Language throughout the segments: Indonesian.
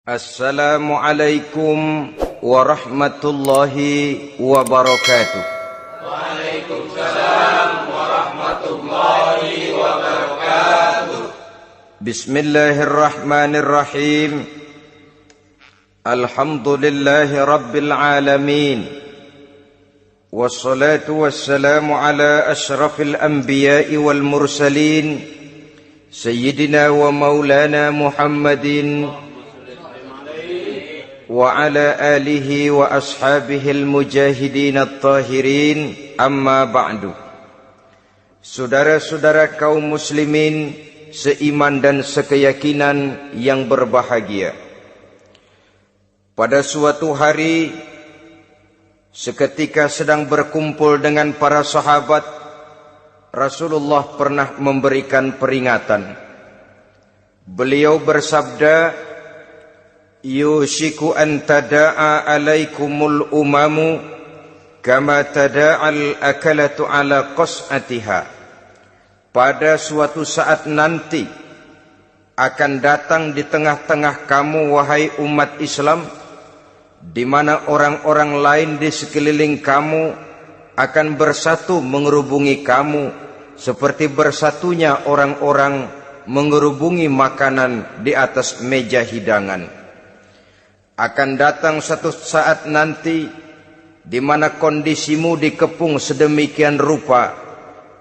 Assalamualaikum warahmatullahi wabarakatuh. Waalaikumsalam warahmatullahi wabarakatuh. Bismillahirrahmanirrahim. Alhamdulillahi rabbil alamin. Wassalatu wassalamu ala ashrafil anbiya'i wal mursalin, Sayyidina wa maulana Muhammadin wa ala alihi wa ashabihil mujahidin at-tahirin, amma ba'du. Saudara-saudara kaum muslimin seiman dan sekeyakinan yang berbahagia, pada suatu hari seketika sedang berkumpul dengan para sahabat, Rasulullah pernah memberikan peringatan. Beliau bersabda, yushiku an tada'a alaikumul umamu kama tada'al akalatu ala qas'atiha. Pada suatu saat nanti akan datang di tengah-tengah kamu, wahai umat Islam, di mana orang-orang lain di sekeliling kamu akan bersatu mengerubungi kamu seperti bersatunya orang-orang mengerubungi makanan di atas meja hidangan. Akan datang satu saat nanti di mana kondisimu dikepung sedemikian rupa,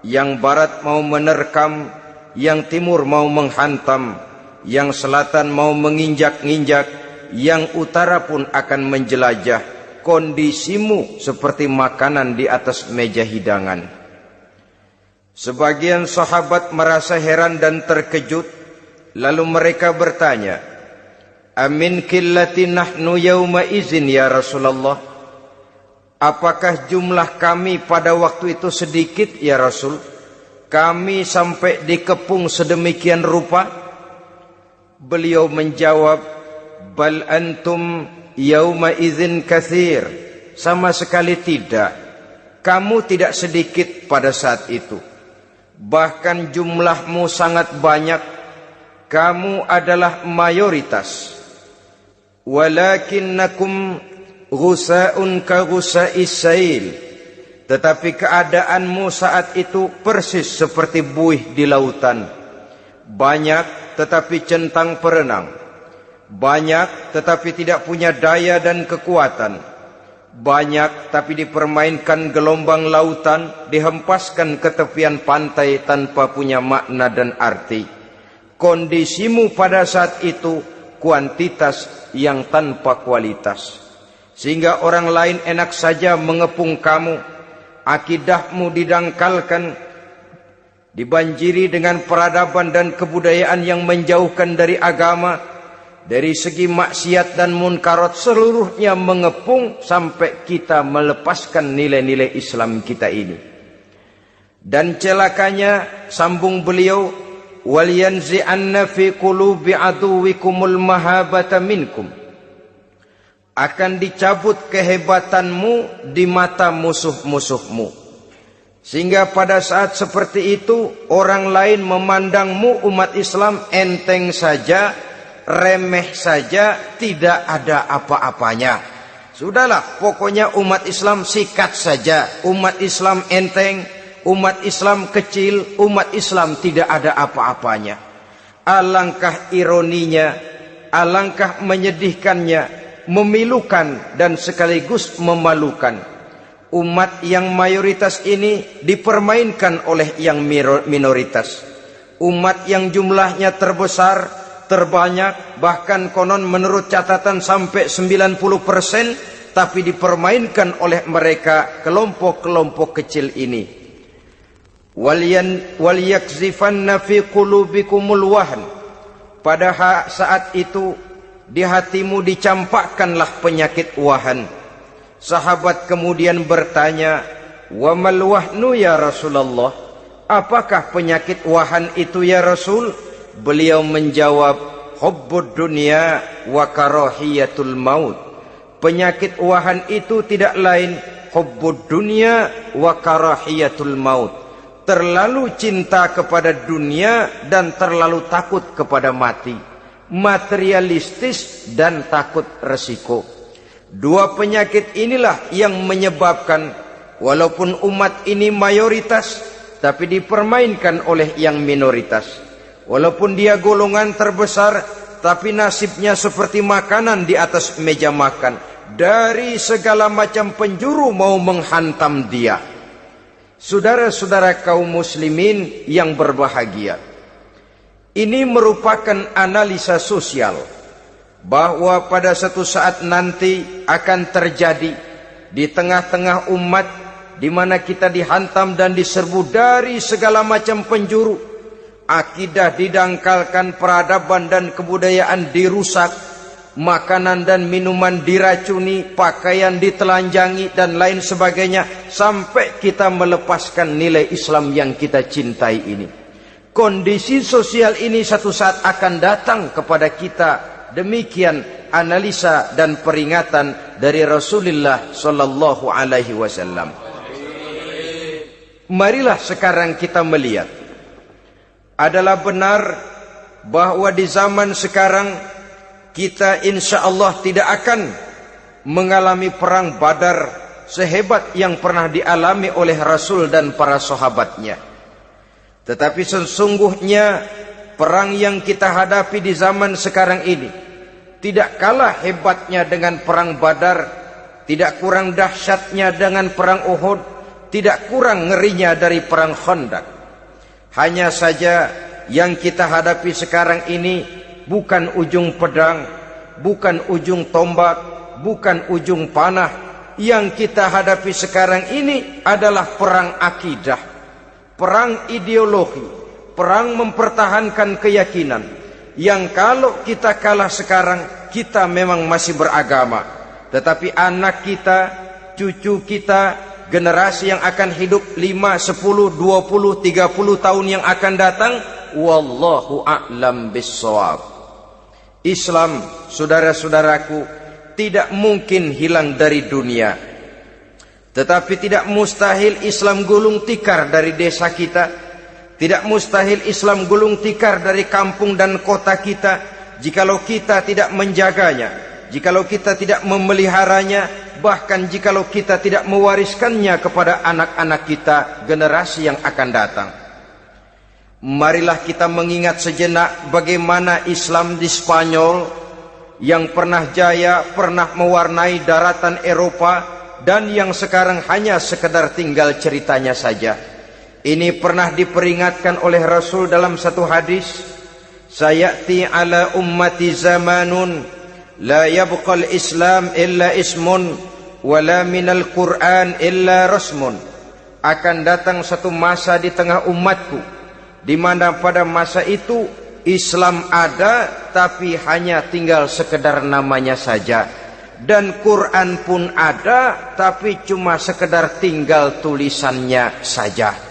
yang barat mau menerkam, yang timur mau menghantam, yang selatan mau menginjak-injak, yang utara pun akan menjelajah. Kondisimu seperti makanan di atas meja hidangan. Sebagian sahabat merasa heran dan terkejut, lalu mereka bertanya, amin qillati nahnu yawma izin ya Rasulullah? Apakah jumlah kami pada waktu itu sedikit ya Rasul? Kami sampai dikepung sedemikian rupa? Beliau menjawab, bal antum yawma izin katsir. Sama sekali tidak. Kamu tidak sedikit pada saat itu. Bahkan jumlahmu sangat banyak. Kamu adalah mayoritas. Walakinnakum ghusa'un ka ghusa'is sail. Tetapi keadaanmu saat itu persis seperti buih di lautan. Banyak tetapi centang perenang. Banyak tetapi tidak punya daya dan kekuatan. Banyak tapi dipermainkan gelombang lautan, dihempaskan ke tepian pantai tanpa punya makna dan arti. Kondisimu pada saat itu kuantitas yang tanpa kualitas, sehingga orang lain enak saja mengepung kamu. Akidahmu didangkalkan, dibanjiri dengan peradaban dan kebudayaan yang menjauhkan dari agama. Dari segi maksiat dan munkarat seluruhnya mengepung sampai kita melepaskan nilai-nilai Islam kita ini. Dan celakanya, sambung beliau, wal yanzi'anna fi qulubi aduwikumul mahabata minkum. Akan dicabut kehebatanmu di mata musuh-musuhmu, sehingga pada saat seperti itu orang lain memandangmu umat Islam enteng saja, remeh saja, tidak ada apa-apanya. Sudahlah, pokoknya umat Islam sikat saja. Umat Islam enteng, umat Islam kecil, umat Islam tidak ada apa-apanya. Alangkah ironinya, alangkah menyedihkannya, memilukan dan sekaligus memalukan. Umat yang mayoritas ini dipermainkan oleh yang minoritas. Umat yang jumlahnya terbesar, terbanyak, bahkan konon menurut catatan sampai 90%, tapi dipermainkan oleh mereka, kelompok-kelompok kecil ini. Wal yakzifanna fi qulubikumul wahn. Pada saat itu di hatimu dicampakkanlah penyakit wahan. Sahabat kemudian bertanya, wa mal wahnu ya Rasulullah? Apakah penyakit wahan itu ya Rasul? Beliau menjawab, hubbud dunya wa karahiyatul maut. Penyakit wahan itu tidak lain hubbud dunya wa karahiyatul maut. terlalu cinta kepada dunia dan terlalu takut kepada mati. materialistis dan takut resiko. Dua penyakit inilah yang menyebabkan walaupun umat ini mayoritas, tapi dipermainkan oleh yang minoritas. Walaupun dia golongan terbesar, tapi nasibnya seperti makanan di atas meja makan. Dari segala macam penjuru mau menghantam dia. Saudara-saudara kaum muslimin yang berbahagia, ini merupakan analisa sosial bahwa pada satu saat nanti akan terjadi di tengah-tengah umat di mana kita dihantam dan diserbu dari segala macam penjuru. Akidah didangkalkan, peradaban dan kebudayaan dirusak, makanan dan minuman diracuni, pakaian ditelanjangi dan lain sebagainya, sampai kita melepaskan nilai Islam yang kita cintai ini. Kondisi sosial ini satu saat akan datang kepada kita. Demikian analisa dan peringatan dari Rasulullah sallallahu alaihi wasallam. Marilah sekarang kita melihat, adalah benar bahwa di zaman sekarang kita insya Allah tidak akan mengalami perang Badar sehebat yang pernah dialami oleh Rasul dan para sahabatnya. Tetapi sesungguhnya perang yang kita hadapi di zaman sekarang ini tidak kalah hebatnya dengan perang Badar, tidak kurang dahsyatnya dengan perang Uhud, tidak kurang ngerinya dari perang Khandaq. Hanya saja yang kita hadapi sekarang ini bukan ujung pedang, bukan ujung tombak, bukan ujung panah. Yang kita hadapi sekarang ini adalah perang akidah, perang ideologi, perang mempertahankan keyakinan. Yang kalau kita kalah sekarang, kita memang masih beragama. Tetapi anak kita, cucu kita, generasi yang akan hidup 5, 10, 20, 30 tahun yang akan datang, wallahu a'lam bissawab. Islam, saudara-saudaraku, tidak mungkin hilang dari dunia. Tetapi tidak mustahil Islam gulung tikar dari desa kita. Tidak mustahil Islam gulung tikar dari kampung dan kota kita, jikalau kita tidak menjaganya, jikalau kita tidak memeliharanya, bahkan jikalau kita tidak mewariskannya kepada anak-anak kita, generasi yang akan datang. Marilah kita mengingat sejenak bagaimana Islam di Spanyol yang pernah jaya, pernah mewarnai daratan Eropa, dan yang sekarang hanya sekedar tinggal ceritanya saja. Ini pernah diperingatkan oleh Rasul dalam satu hadis, sayati ala ummati zamanun la yabqal Islam illa ismun wala minal Quran illa rasmun. Akan datang satu masa di tengah umatku di mana pada masa itu Islam ada tapi hanya tinggal sekedar namanya saja, dan Quran pun ada tapi cuma sekedar tinggal tulisannya saja.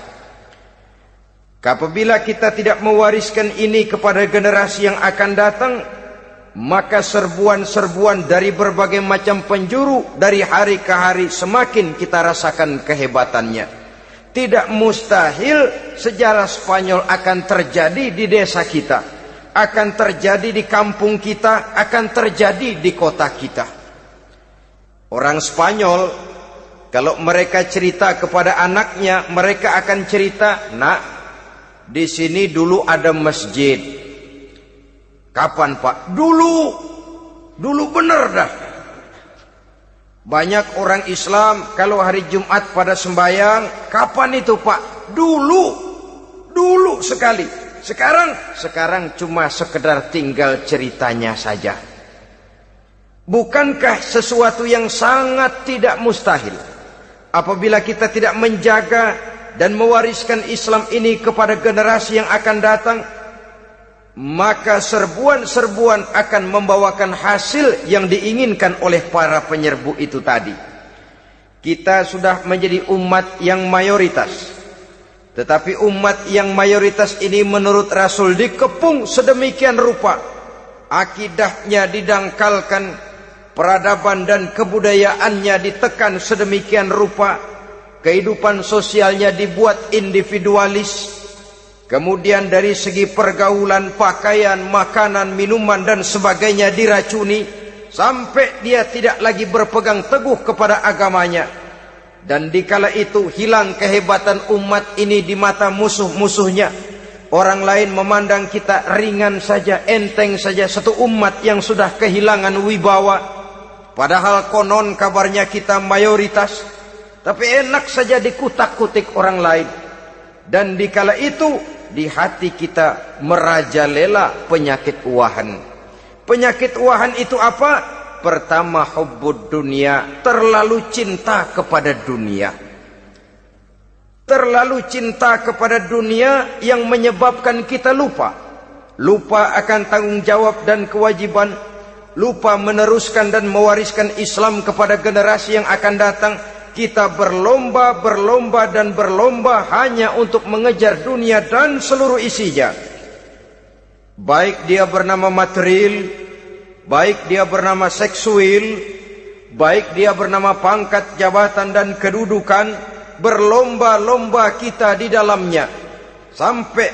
Apabila kita tidak mewariskan ini kepada generasi yang akan datang, maka serbuan-serbuan dari berbagai macam penjuru dari hari ke hari semakin kita rasakan kehebatannya. Tidak mustahil sejarah Spanyol akan terjadi di desa kita, akan terjadi di kampung kita, akan terjadi di kota kita. Orang Spanyol, kalau mereka cerita kepada anaknya, mereka akan cerita, nak, di sini dulu ada masjid. Kapan, Pak? Dulu bener dah. Banyak orang Islam kalau hari Jumat pada sembahyang, kapan itu, Pak? Dulu sekali. Sekarang cuma sekedar tinggal ceritanya saja. Bukankah sesuatu yang sangat tidak mustahil apabila kita tidak menjaga dan mewariskan Islam ini kepada generasi yang akan datang, maka serbuan-serbuan akan membawakan hasil yang diinginkan oleh para penyerbu itu tadi. Kita sudah menjadi umat yang mayoritas, tetapi umat yang mayoritas ini menurut Rasul dikepung sedemikian rupa, akidahnya didangkalkan, peradaban dan kebudayaannya ditekan sedemikian rupa, kehidupan sosialnya dibuat individualis, Kemudian dari segi pergaulan, pakaian, makanan, minuman dan sebagainya diracuni, sampai dia tidak lagi berpegang teguh kepada agamanya. Dan dikala itu hilang kehebatan umat ini di mata musuh-musuhnya. Orang lain memandang kita ringan saja, enteng saja, satu umat yang sudah kehilangan wibawa. Padahal konon kabarnya kita mayoritas, tapi enak saja dikutak-kutik orang lain. Dan dikala itu di hati kita merajalela penyakit wahan. Penyakit wahan itu apa? Pertama, hubbud dunia, terlalu cinta kepada dunia. Terlalu cinta kepada dunia yang menyebabkan kita lupa akan tanggung jawab dan kewajiban, lupa meneruskan dan mewariskan Islam kepada generasi yang akan datang. Kita berlomba hanya untuk mengejar dunia dan seluruh isinya. Baik dia bernama material, baik dia bernama seksual, baik dia bernama pangkat, jabatan dan kedudukan, berlomba-lomba kita di dalamnya. Sampai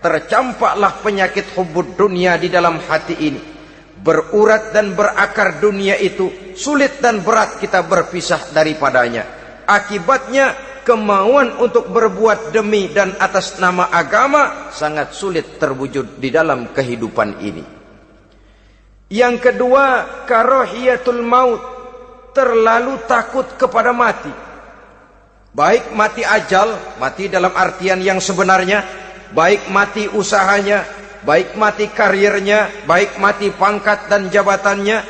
tercampaklah penyakit hubbud dunia di dalam hati ini. Berurat dan berakar dunia itu, sulit dan berat kita berpisah daripadanya. Akibatnya kemauan untuk berbuat demi dan atas nama agama sangat sulit terwujud di dalam kehidupan ini. Yang kedua, karahiyatul maut, terlalu takut kepada mati. Baik mati ajal, mati dalam artian yang sebenarnya, baik mati usahanya, baik mati karirnya, baik mati pangkat dan jabatannya.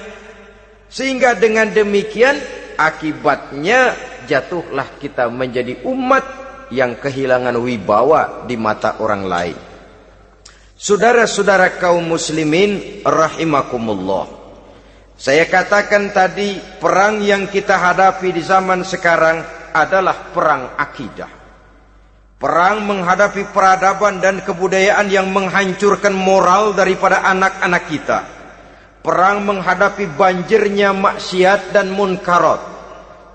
Sehingga dengan demikian akibatnya jatuhlah kita menjadi umat yang kehilangan wibawa di mata orang lain. Saudara-saudara kaum muslimin rahimakumullah, saya katakan tadi, perang yang kita hadapi di zaman sekarang adalah perang akidah. Perang menghadapi peradaban dan kebudayaan yang menghancurkan moral daripada anak-anak kita. Perang menghadapi banjirnya maksiat dan munkarat.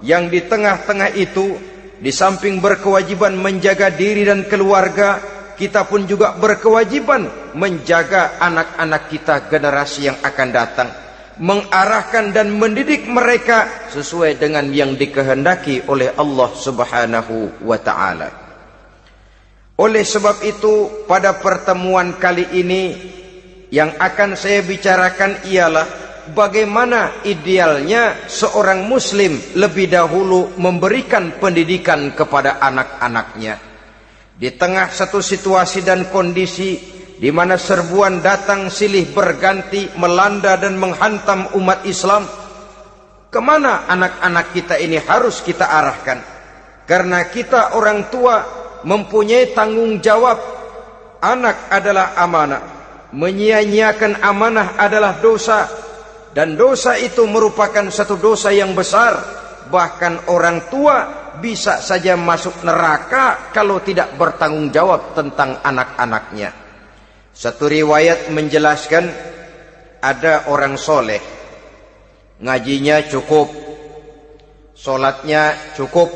Yang di tengah-tengah itu, di samping berkewajiban menjaga diri dan keluarga, kita pun juga berkewajiban menjaga anak-anak kita, generasi yang akan datang. Mengarahkan dan mendidik mereka sesuai dengan yang dikehendaki oleh Allah Subhanahu wa ta'ala. Oleh sebab itu, pada pertemuan kali ini yang akan saya bicarakan ialah bagaimana idealnya seorang muslim lebih dahulu memberikan pendidikan kepada anak-anaknya. Di tengah satu situasi dan kondisi di mana serbuan datang silih berganti melanda dan menghantam umat Islam, kemana anak-anak kita ini harus kita arahkan? Karena kita orang tua mempunyai tanggung jawab. Anak adalah amanah, menyia-nyiakan amanah adalah dosa, dan dosa itu merupakan satu dosa yang besar. Bahkan orang tua bisa saja masuk neraka kalau tidak bertanggung jawab tentang anak-anaknya. Satu riwayat menjelaskan, ada orang soleh, ngajinya cukup, sholatnya cukup,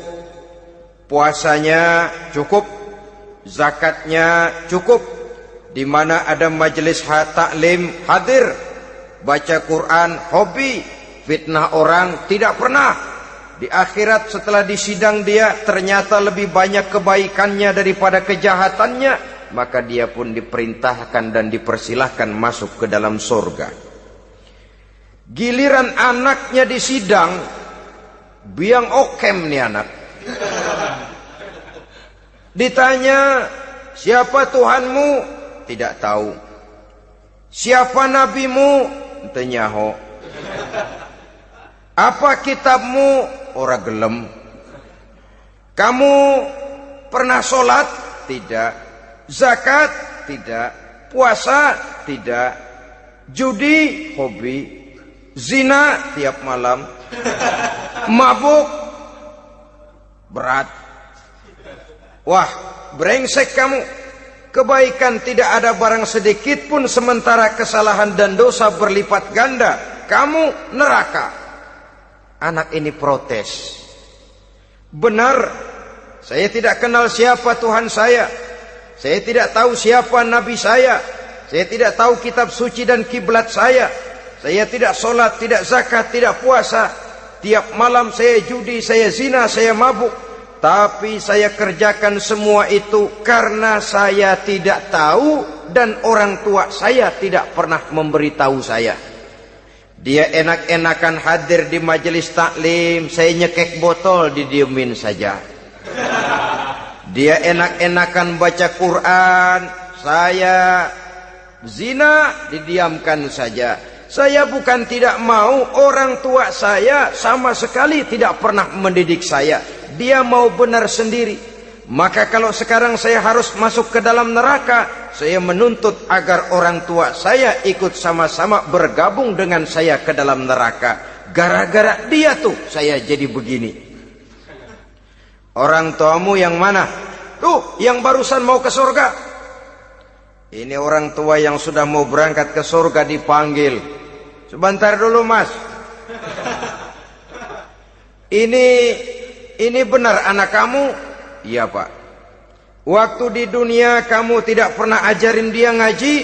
puasanya cukup, zakatnya cukup, di mana ada majelis taklim hadir, baca Quran hobi, fitnah orang tidak pernah. Di akhirat setelah disidang dia ternyata lebih banyak kebaikannya daripada kejahatannya, maka dia pun diperintahkan dan dipersilahkan masuk ke dalam surga. Giliran anaknya disidang, biang okem nih anak. Ditanya, siapa Tuhanmu? Tidak tahu. Siapa nabimu? Tenyaho. Apa kitabmu? Ora gelem. Kamu pernah sholat? Tidak. Zakat? Tidak. Puasa? Tidak. Judi? Hobi. Zina? Tiap malam. Mabuk? Berat. Wah, brengsek kamu. Kebaikan tidak ada barang sedikit pun, sementara kesalahan dan dosa berlipat ganda. Kamu neraka. Anak ini protes. Benar, saya tidak kenal siapa Tuhan saya. Saya tidak tahu siapa nabi saya. Saya tidak tahu kitab suci dan kiblat saya. Saya tidak sholat, tidak zakat, tidak puasa. Tiap malam saya judi, saya zina, saya mabuk. Tapi saya kerjakan semua itu karena saya tidak tahu dan orang tua saya tidak pernah memberitahu saya. Dia enak-enakan hadir di majelis taklim, saya nyekek botol, didiemin saja. Dia enak-enakan baca Quran, saya zina, didiamkan saja. Saya bukan tidak mau, orang tua saya sama sekali tidak pernah mendidik saya. Dia mau benar sendiri. Maka kalau sekarang saya harus masuk ke dalam neraka, saya menuntut agar orang tua saya ikut sama-sama bergabung dengan saya ke dalam neraka. Gara-gara dia tuh saya jadi begini. Orang tuamu yang mana? Tuh, yang barusan mau ke surga. Ini orang tua yang sudah mau berangkat ke surga dipanggil. Sebentar dulu, Mas. Ini benar anak kamu? Iya, Pak. Waktu di dunia kamu tidak pernah ajarin dia ngaji?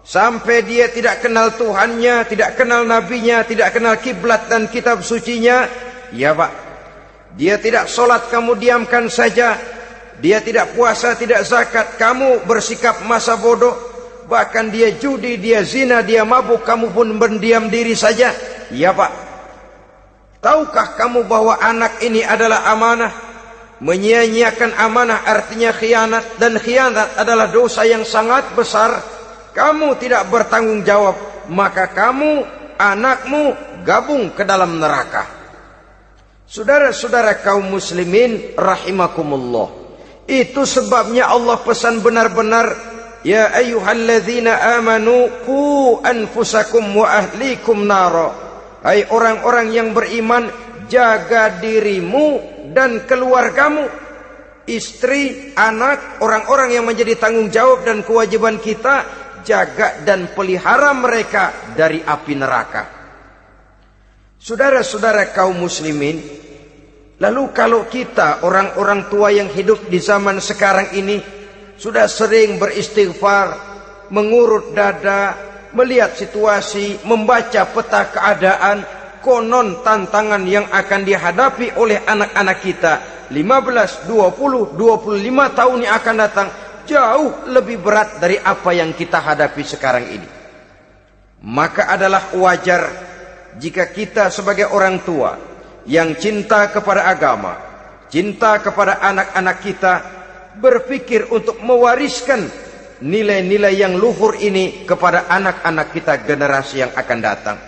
Sampai dia tidak kenal Tuhannya, tidak kenal nabinya, tidak kenal kiblat dan kitab sucinya? Iya, Pak. Dia tidak sholat, kamu diamkan saja. Dia tidak puasa, tidak zakat, kamu bersikap masa bodoh. Bahkan dia judi, dia zina, dia mabuk, kamu pun berdiam diri saja. Iya, Pak. Tahukah kamu bahwa anak ini adalah amanah? Menyia-nyiakan amanah artinya khianat, dan khianat adalah dosa yang sangat besar. Kamu tidak bertanggung jawab, maka kamu, anakmu gabung ke dalam neraka. Saudara-saudara kaum muslimin rahimakumullah, itu sebabnya Allah pesan benar-benar, ya ayyuhalladzina amanu qu anfusakum wa ahlikum nara. Hai orang-orang yang beriman, jaga dirimu dan keluargamu, istri, anak, orang-orang yang menjadi tanggung jawab dan kewajiban kita, jaga dan pelihara mereka dari api neraka. Saudara-saudara kaum muslimin, lalu kalau kita orang-orang tua yang hidup di zaman sekarang ini sudah sering beristighfar, mengurut dada, melihat situasi, membaca peta keadaan, konon tantangan yang akan dihadapi oleh anak-anak kita 15, 20, 25 tahun yang akan datang jauh lebih berat dari apa yang kita hadapi sekarang ini. Maka adalah wajar jika kita sebagai orang tua yang cinta kepada agama, cinta kepada anak-anak kita, berpikir untuk mewariskan nilai-nilai yang luhur ini kepada anak-anak kita generasi yang akan datang.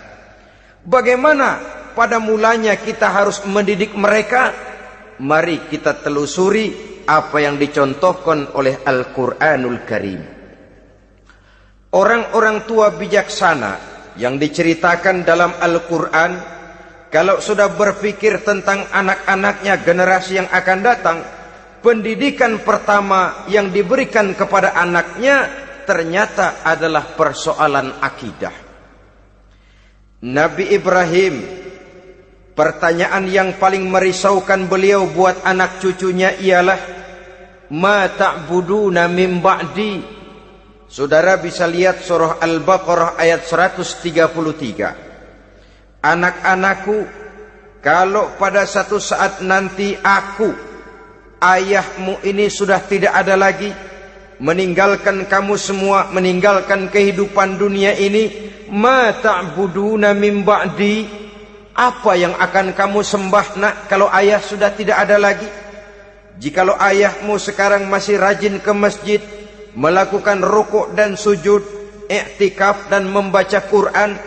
Bagaimana pada mulanya kita harus mendidik mereka? Mari kita telusuri apa yang dicontohkan oleh Al-Quranul Karim. Orang-orang tua bijaksana yang diceritakan dalam Al-Quran, kalau sudah berpikir tentang anak-anaknya generasi yang akan datang, pendidikan pertama yang diberikan kepada anaknya ternyata adalah persoalan akidah. Nabi Ibrahim, pertanyaan yang paling merisaukan beliau buat anak cucunya ialah, ma ta'buduna min ba'di. Saudara bisa lihat surah Al-Baqarah ayat 133. Anak-anakku, kalau pada satu saat nanti aku, ayahmu ini sudah tidak ada lagi, meninggalkan kamu semua, meninggalkan kehidupan dunia ini, ma ta'buduna min ba'di, apa yang akan kamu sembah nak kalau ayah sudah tidak ada lagi? Jikalau ayahmu sekarang masih rajin ke masjid, melakukan rukuk dan sujud, i'tikaf dan membaca Quran,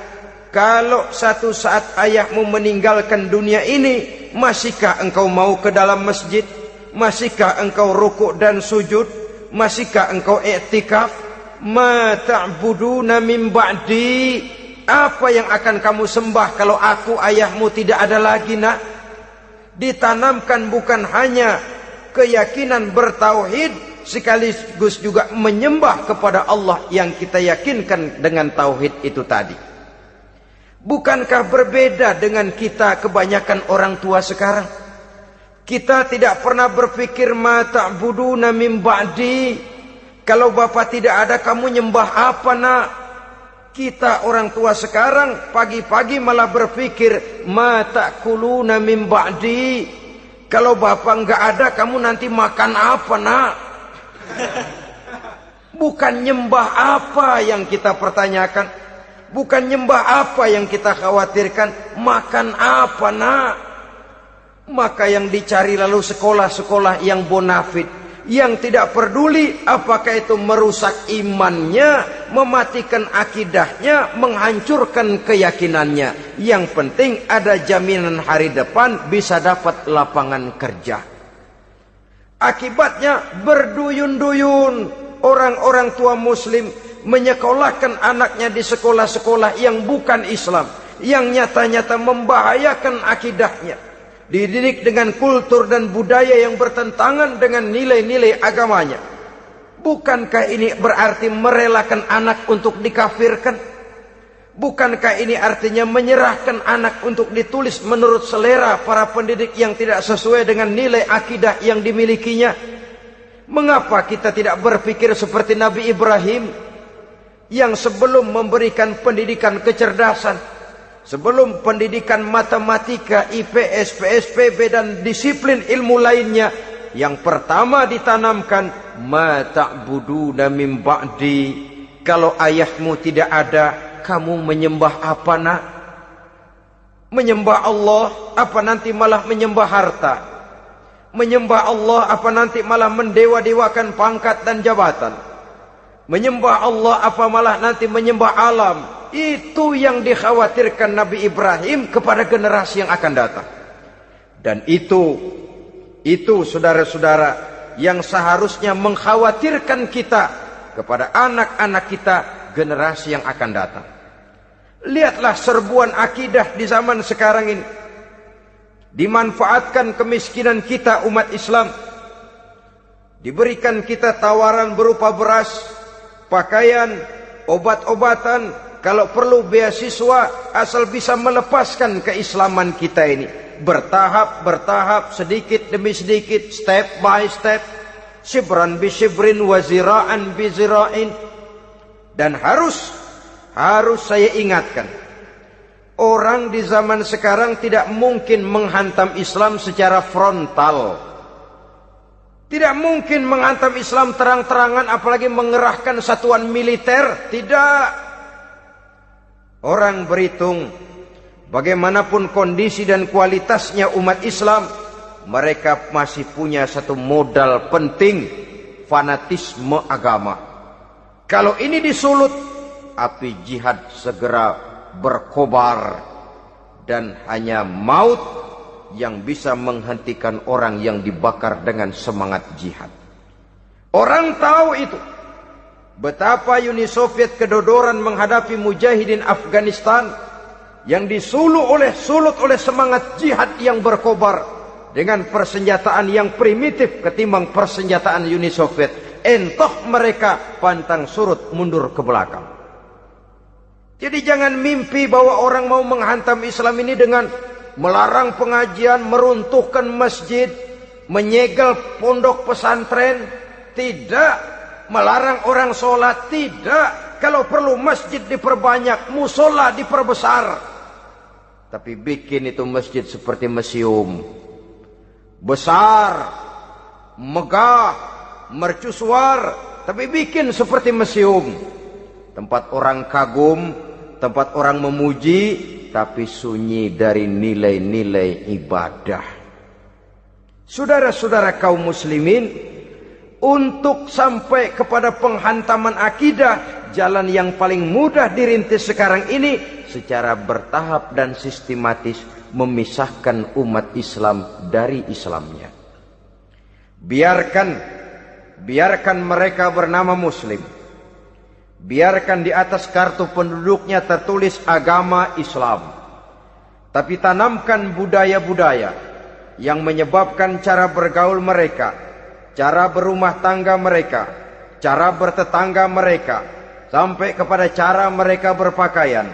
kalau satu saat ayahmu meninggalkan dunia ini, masihkah engkau mau ke dalam masjid? Masihkah engkau rukuk dan sujud? Masihkah engkau i'tikaf? Ma ta'buduna min ba'di, apa yang akan kamu sembah kalau aku ayahmu tidak ada lagi nak? Ditanamkan bukan hanya keyakinan bertauhid, sekaligus juga menyembah kepada Allah yang kita yakinkan dengan tauhid itu tadi. Bukankah berbeda dengan kita kebanyakan orang tua sekarang? Kita tidak pernah berpikir ma ta'buduna min ba'di. Kalau bapak tidak ada, kamu nyembah apa nak? Kita orang tua sekarang pagi-pagi malah berpikir ma ta'kuluna min ba'di. Kalau bapak enggak ada, kamu nanti makan apa nak? Bukan nyembah apa yang kita pertanyakan, bukan nyembah apa yang kita khawatirkan, makan apa nak? Maka yang dicari lalu sekolah-sekolah yang bonafit, yang tidak peduli apakah itu merusak imannya, mematikan akidahnya, menghancurkan keyakinannya. Yang penting ada jaminan hari depan bisa dapat lapangan kerja. Akibatnya berduyun-duyun orang-orang tua muslim menyekolahkan anaknya di sekolah-sekolah yang bukan Islam, yang nyata-nyata membahayakan akidahnya. Dididik dengan kultur dan budaya yang bertentangan dengan nilai-nilai agamanya. Bukankah ini berarti merelakan anak untuk dikafirkan? Bukankah ini artinya menyerahkan anak untuk ditulis menurut selera para pendidik yang tidak sesuai dengan nilai akidah yang dimilikinya? Mengapa kita tidak berpikir seperti Nabi Ibrahim yang sebelum memberikan pendidikan kecerdasan, sebelum pendidikan matematika, IPS, PSPB dan disiplin ilmu lainnya, yang pertama ditanamkan ma ta'buduna min ba'di. Kalau ayahmu tidak ada, kamu menyembah apa nak? Menyembah Allah apa nanti malah menyembah harta? Menyembah Allah apa nanti malah mendewa-dewakan pangkat dan jabatan? Menyembah Allah apa malah nanti menyembah alam? Itu yang dikhawatirkan Nabi Ibrahim kepada generasi yang akan datang. Dan itu saudara-saudara yang seharusnya mengkhawatirkan kita kepada anak-anak kita, generasi yang akan datang. Lihatlah serbuan akidah di zaman sekarang ini. Dimanfaatkan kemiskinan kita umat Islam. Diberikan kita tawaran berupa beras, pakaian, obat-obatan, kalau perlu beasiswa, asal bisa melepaskan keislaman kita ini. Bertahap, sedikit demi sedikit, step by step, shibran bi shibrin wa zira'an bi zira'in. Dan harus saya ingatkan, orang di zaman sekarang tidak mungkin menghantam Islam secara frontal. Tidak mungkin menghantam Islam terang-terangan, apalagi mengerahkan satuan militer. Tidak. Orang berhitung bagaimanapun kondisi dan kualitasnya umat Islam, mereka masih punya satu modal penting, fanatisme agama. Kalau ini disulut, api jihad segera berkobar, dan hanya maut yang bisa menghentikan orang yang dibakar dengan semangat jihad. Orang tahu itu. Betapa Uni Soviet kedodoran menghadapi mujahidin Afghanistan yang disulut oleh semangat jihad yang berkobar dengan persenjataan yang primitif ketimbang persenjataan Uni Soviet. Entah mereka pantang surut mundur ke belakang. Jadi jangan mimpi bahwa orang mau menghantam Islam ini dengan melarang pengajian, meruntuhkan masjid, menyegel pondok pesantren. Tidak. Melarang orang sholat, tidak. Kalau perlu masjid diperbanyak, musola diperbesar. Tapi bikin itu masjid seperti museum. Besar, megah, mercusuar, tapi bikin seperti museum. Tempat orang kagum, tempat orang memuji, tapi sunyi dari nilai-nilai ibadah. Saudara-saudara kaum muslimin, untuk sampai kepada penghantaman akidah, jalan yang paling mudah dirintis sekarang ini secara bertahap dan sistematis, memisahkan umat Islam dari Islamnya. Biarkan mereka bernama Muslim. Biarkan di atas kartu penduduknya tertulis agama Islam. Tapi tanamkan budaya-budaya yang menyebabkan cara bergaul mereka, cara berumah tangga mereka, cara bertetangga mereka, sampai kepada cara mereka berpakaian,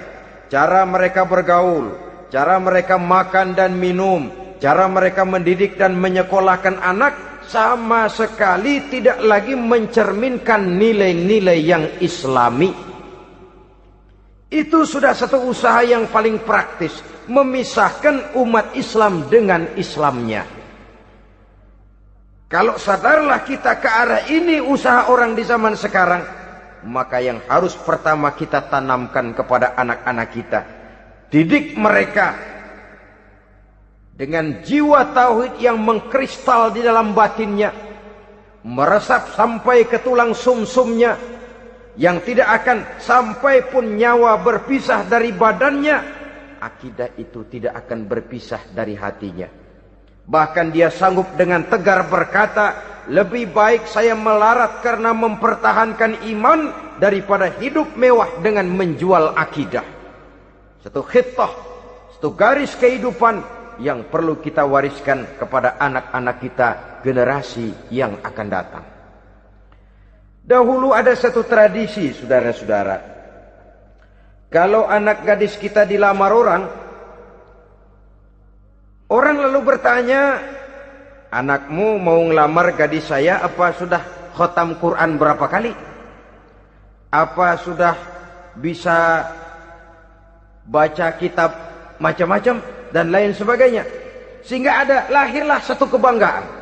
cara mereka bergaul, cara mereka makan dan minum, cara mereka mendidik dan menyekolahkan anak sama sekali tidak lagi mencerminkan nilai-nilai yang islami. Itu sudah satu usaha yang paling praktis, memisahkan umat Islam dengan Islamnya. Kalau sadarlah kita ke arah ini usaha orang di zaman sekarang, maka yang harus pertama kita tanamkan kepada anak-anak kita, didik mereka dengan jiwa tauhid yang mengkristal di dalam batinnya, meresap sampai ke tulang sumsumnya, yang tidak akan sampai pun nyawa berpisah dari badannya, akidah itu tidak akan berpisah dari hatinya. Bahkan dia sanggup dengan tegar berkata, lebih baik saya melarat karena mempertahankan iman daripada hidup mewah dengan menjual akidah. Satu khittah, satu garis kehidupan yang perlu kita wariskan kepada anak-anak kita, generasi yang akan datang. Dahulu ada satu tradisi, saudara-saudara. Kalau anak gadis kita dilamar orang, orang lalu bertanya, anakmu mau ngelamar gadis saya, apa sudah khatam Quran berapa kali? Apa sudah bisa baca kitab macam-macam dan lain sebagainya? Sehingga lahirlah satu kebanggaan.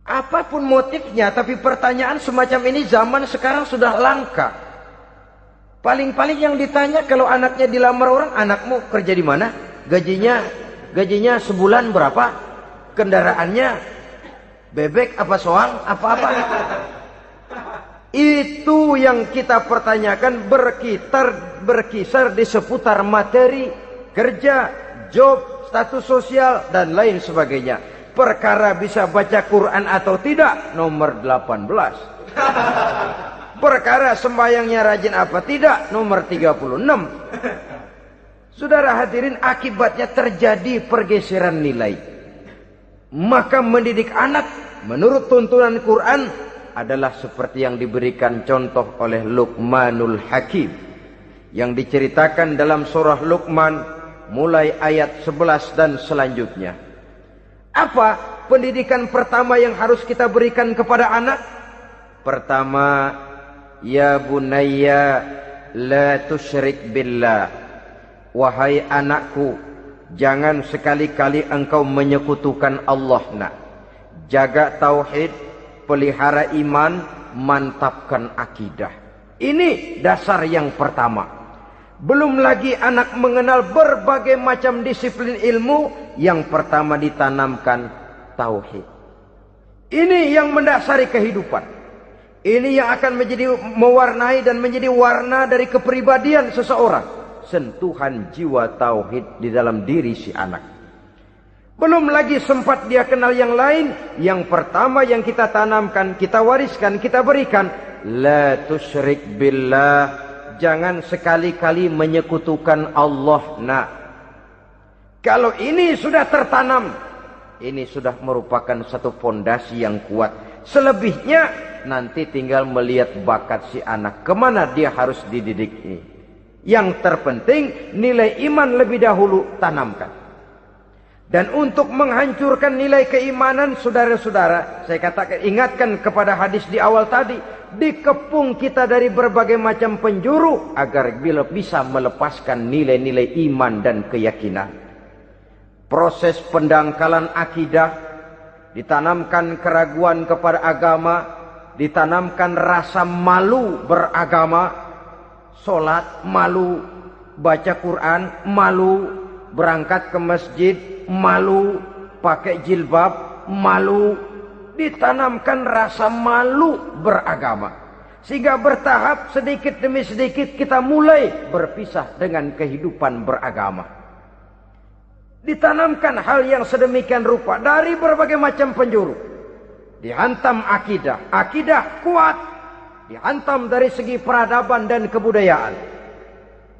Apapun motifnya, tapi pertanyaan semacam ini zaman sekarang sudah langka. Paling-paling yang ditanya kalau anaknya dilamar orang, anakmu kerja di mana? Gajinya sebulan berapa? Kendaraannya bebek apa soang apa-apa? Itu yang kita pertanyakan, berkisar di seputar materi, kerja, job, status sosial dan lain sebagainya. Perkara bisa baca Quran atau tidak, nomor 18. Perkara sembahyangnya rajin apa tidak, nomor 36. Saudara hadirin, akibatnya terjadi pergeseran nilai. Maka mendidik anak menurut tuntunan Quran adalah seperti yang diberikan contoh oleh Luqmanul Hakim, yang diceritakan dalam surah Luqman mulai ayat 11 dan selanjutnya. Apa pendidikan pertama yang harus kita berikan kepada anak? Pertama, ya bunayya la tusyrik billah. Wahai anakku, jangan sekali-kali engkau menyekutukan Allah nak. Jaga tauhid, pelihara iman, mantapkan akidah. Ini dasar yang pertama. Belum lagi anak mengenal berbagai macam disiplin ilmu, yang pertama ditanamkan tauhid. Ini yang mendasari kehidupan. Ini yang akan mewarnai dan menjadi warna dari kepribadian seseorang. Sentuhan jiwa tauhid di dalam diri si anak. Belum lagi sempat dia kenal yang lain. Yang pertama yang kita tanamkan, kita wariskan, kita berikan, la tusyrik billah. Jangan sekali-kali menyekutukan Allah nak. Kalau ini sudah tertanam, ini sudah merupakan satu fondasi yang kuat. Selebihnya nanti tinggal melihat bakat si anak, kemana dia harus dididik ini. Yang terpenting nilai iman lebih dahulu tanamkan. Dan untuk menghancurkan nilai keimanan, saudara-saudara, saya katakan, ingatkan kepada hadis di awal tadi, dikepung kita dari berbagai macam penjuru agar bisa melepaskan nilai-nilai iman dan keyakinan. Proses pendangkalan akidah, ditanamkan keraguan kepada agama, ditanamkan rasa malu beragama, sholat malu, baca Quran malu, berangkat ke masjid malu, pakai jilbab malu. Ditanamkan rasa malu beragama, sehingga bertahap sedikit demi sedikit kita mulai berpisah dengan kehidupan beragama. Ditanamkan hal yang sedemikian rupa dari berbagai macam penjuru. Dihantam akidah, akidah kuat, dihantam dari segi peradaban dan kebudayaan.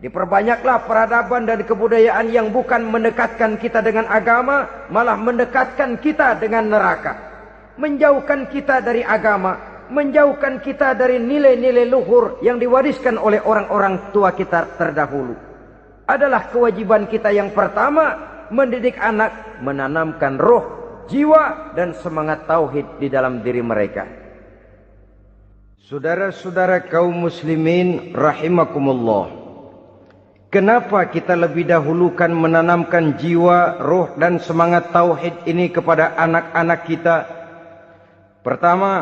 Diperbanyaklah peradaban dan kebudayaan yang bukan mendekatkan kita dengan agama, malah mendekatkan kita dengan neraka. Menjauhkan kita dari agama, menjauhkan kita dari nilai-nilai luhur yang diwariskan oleh orang-orang tua kita terdahulu. Adalah kewajiban kita yang pertama mendidik anak, menanamkan roh, jiwa dan semangat tauhid di dalam diri mereka. Saudara-saudara kaum muslimin rahimakumullah, kenapa kita lebih dahulukan menanamkan jiwa, roh dan semangat tauhid ini kepada anak-anak kita? Pertama,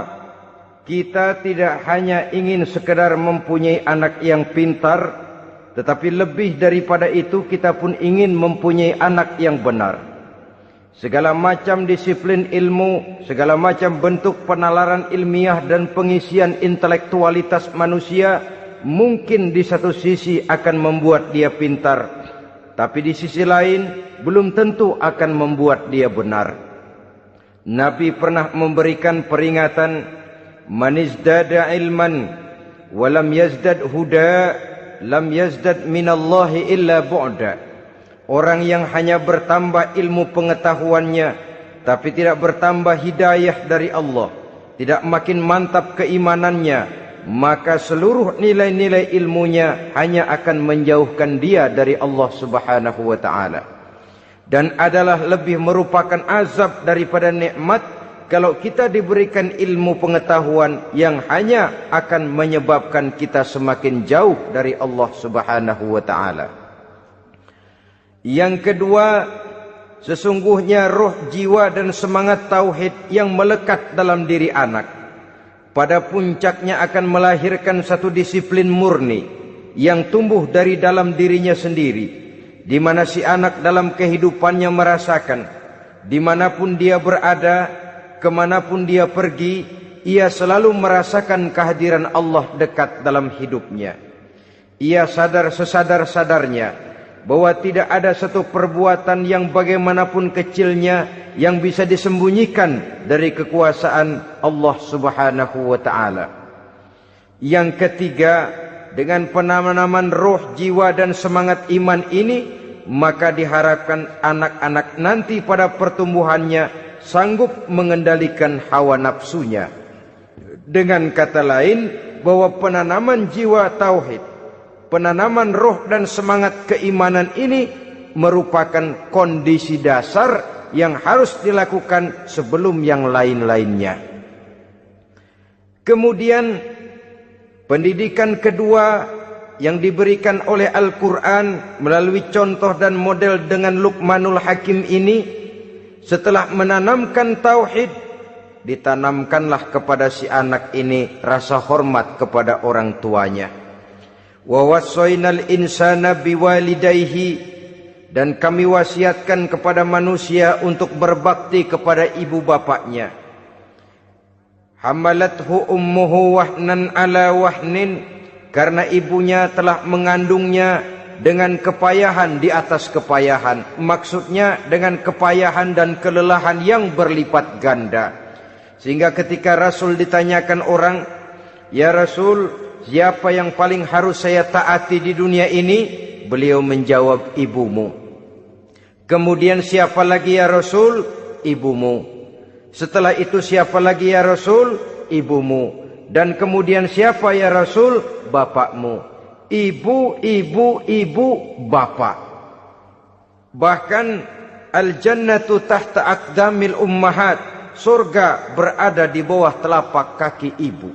kita tidak hanya ingin sekedar mempunyai anak yang pintar, tetapi lebih daripada itu kita pun ingin mempunyai anak yang benar. Segala macam disiplin ilmu, segala macam bentuk penalaran ilmiah dan pengisian intelektualitas manusia mungkin di satu sisi akan membuat dia pintar, tapi di sisi lain belum tentu akan membuat dia benar. Nabi pernah memberikan peringatan, man izdada ilman walam yazdad huda lam yazdad minallahi illa bu'da. Orang yang hanya bertambah ilmu pengetahuannya tapi tidak bertambah hidayah dari Allah, tidak makin mantap keimanannya, maka seluruh nilai-nilai ilmunya hanya akan menjauhkan dia dari Allah Subhanahu wa taala. Dan adalah lebih merupakan azab daripada nikmat kalau kita diberikan ilmu pengetahuan yang hanya akan menyebabkan kita semakin jauh dari Allah Subhanahu wa taala. Yang kedua, sesungguhnya roh, jiwa dan semangat tauhid yang melekat dalam diri anak pada puncaknya akan melahirkan satu disiplin murni yang tumbuh dari dalam dirinya sendiri, di mana si anak dalam kehidupannya merasakan dimanapun dia berada, kemanapun dia pergi, ia selalu merasakan kehadiran Allah dekat dalam hidupnya. Ia sadar sesadar-sadarnya bahwa tidak ada satu perbuatan yang bagaimanapun kecilnya yang bisa disembunyikan dari kekuasaan Allah Subhanahu wa taala. Yang ketiga, dengan penanaman roh, jiwa dan semangat iman ini, maka diharapkan anak-anak nanti pada pertumbuhannya sanggup mengendalikan hawa nafsunya. Dengan kata lain, bahwa penanaman jiwa tauhid, penanaman roh dan semangat keimanan ini merupakan kondisi dasar yang harus dilakukan sebelum yang lain-lainnya. Kemudian pendidikan kedua yang diberikan oleh Al-Quran melalui contoh dan model dengan Luqmanul Hakim ini, setelah menanamkan tauhid, ditanamkanlah kepada si anak ini rasa hormat kepada orang tuanya. Wa wassaynal insana biwalidayhi, dan kami wasiatkan kepada manusia untuk berbakti kepada ibu bapaknya. Hamalathu ummuhu wahnan ala wahnin, karena ibunya telah mengandungnya dengan kepayahan di atas kepayahan. Maksudnya dengan kepayahan dan kelelahan yang berlipat ganda. Sehingga ketika Rasul ditanyakan orang, "Ya Rasul, siapa yang paling harus saya taati di dunia ini?" Beliau menjawab, "Ibumu." Kemudian, "Siapa lagi ya Rasul?" "Ibumu." Setelah itu, "Siapa lagi ya Rasul?" "Ibumu." Dan kemudian, "Siapa ya Rasul?" "Bapakmu." Ibu, ibu, ibu, bapak. Bahkan al-jannatu tahta aqdamil ummahat, surga berada di bawah telapak kaki ibu.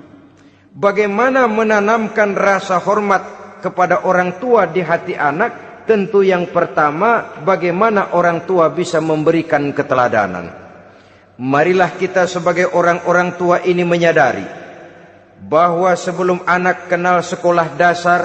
Bagaimana menanamkan rasa hormat kepada orang tua di hati anak? Tentu yang pertama, bagaimana orang tua bisa memberikan keteladanan. Marilah kita sebagai orang-orang tua ini menyadari bahwa sebelum anak kenal sekolah dasar,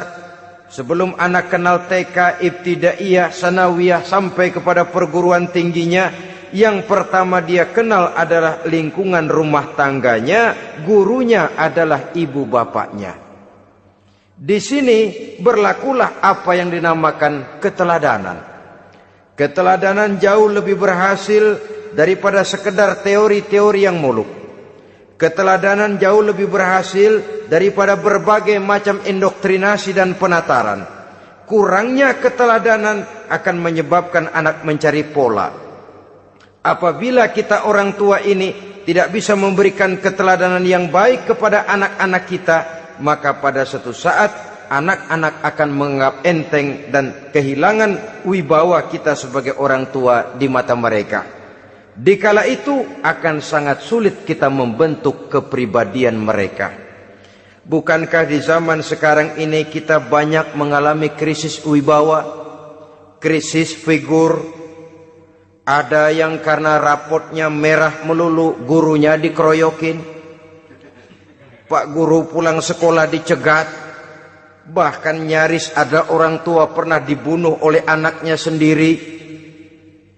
sebelum anak kenal TK, ibtidaiyah, sanawiyah sampai kepada perguruan tingginya, yang pertama dia kenal adalah lingkungan rumah tangganya, gurunya adalah ibu bapaknya. Di sini berlakulah apa yang dinamakan keteladanan. Keteladanan jauh lebih berhasil daripada sekedar teori-teori yang muluk. Keteladanan jauh lebih berhasil daripada berbagai macam indoktrinasi dan penataran. Kurangnya keteladanan akan menyebabkan anak mencari pola. Apabila kita orang tua ini tidak bisa memberikan keteladanan yang baik kepada anak-anak kita, maka pada suatu saat anak-anak akan menganggap enteng dan kehilangan wibawa kita sebagai orang tua di mata mereka. Dikala itu akan sangat sulit kita membentuk kepribadian mereka. Bukankah di zaman sekarang ini kita banyak mengalami krisis wibawa, krisis figur? Ada yang karena rapotnya merah melulu, gurunya dikeroyokin. Pak guru pulang sekolah dicegat. Bahkan nyaris ada orang tua pernah dibunuh oleh anaknya sendiri.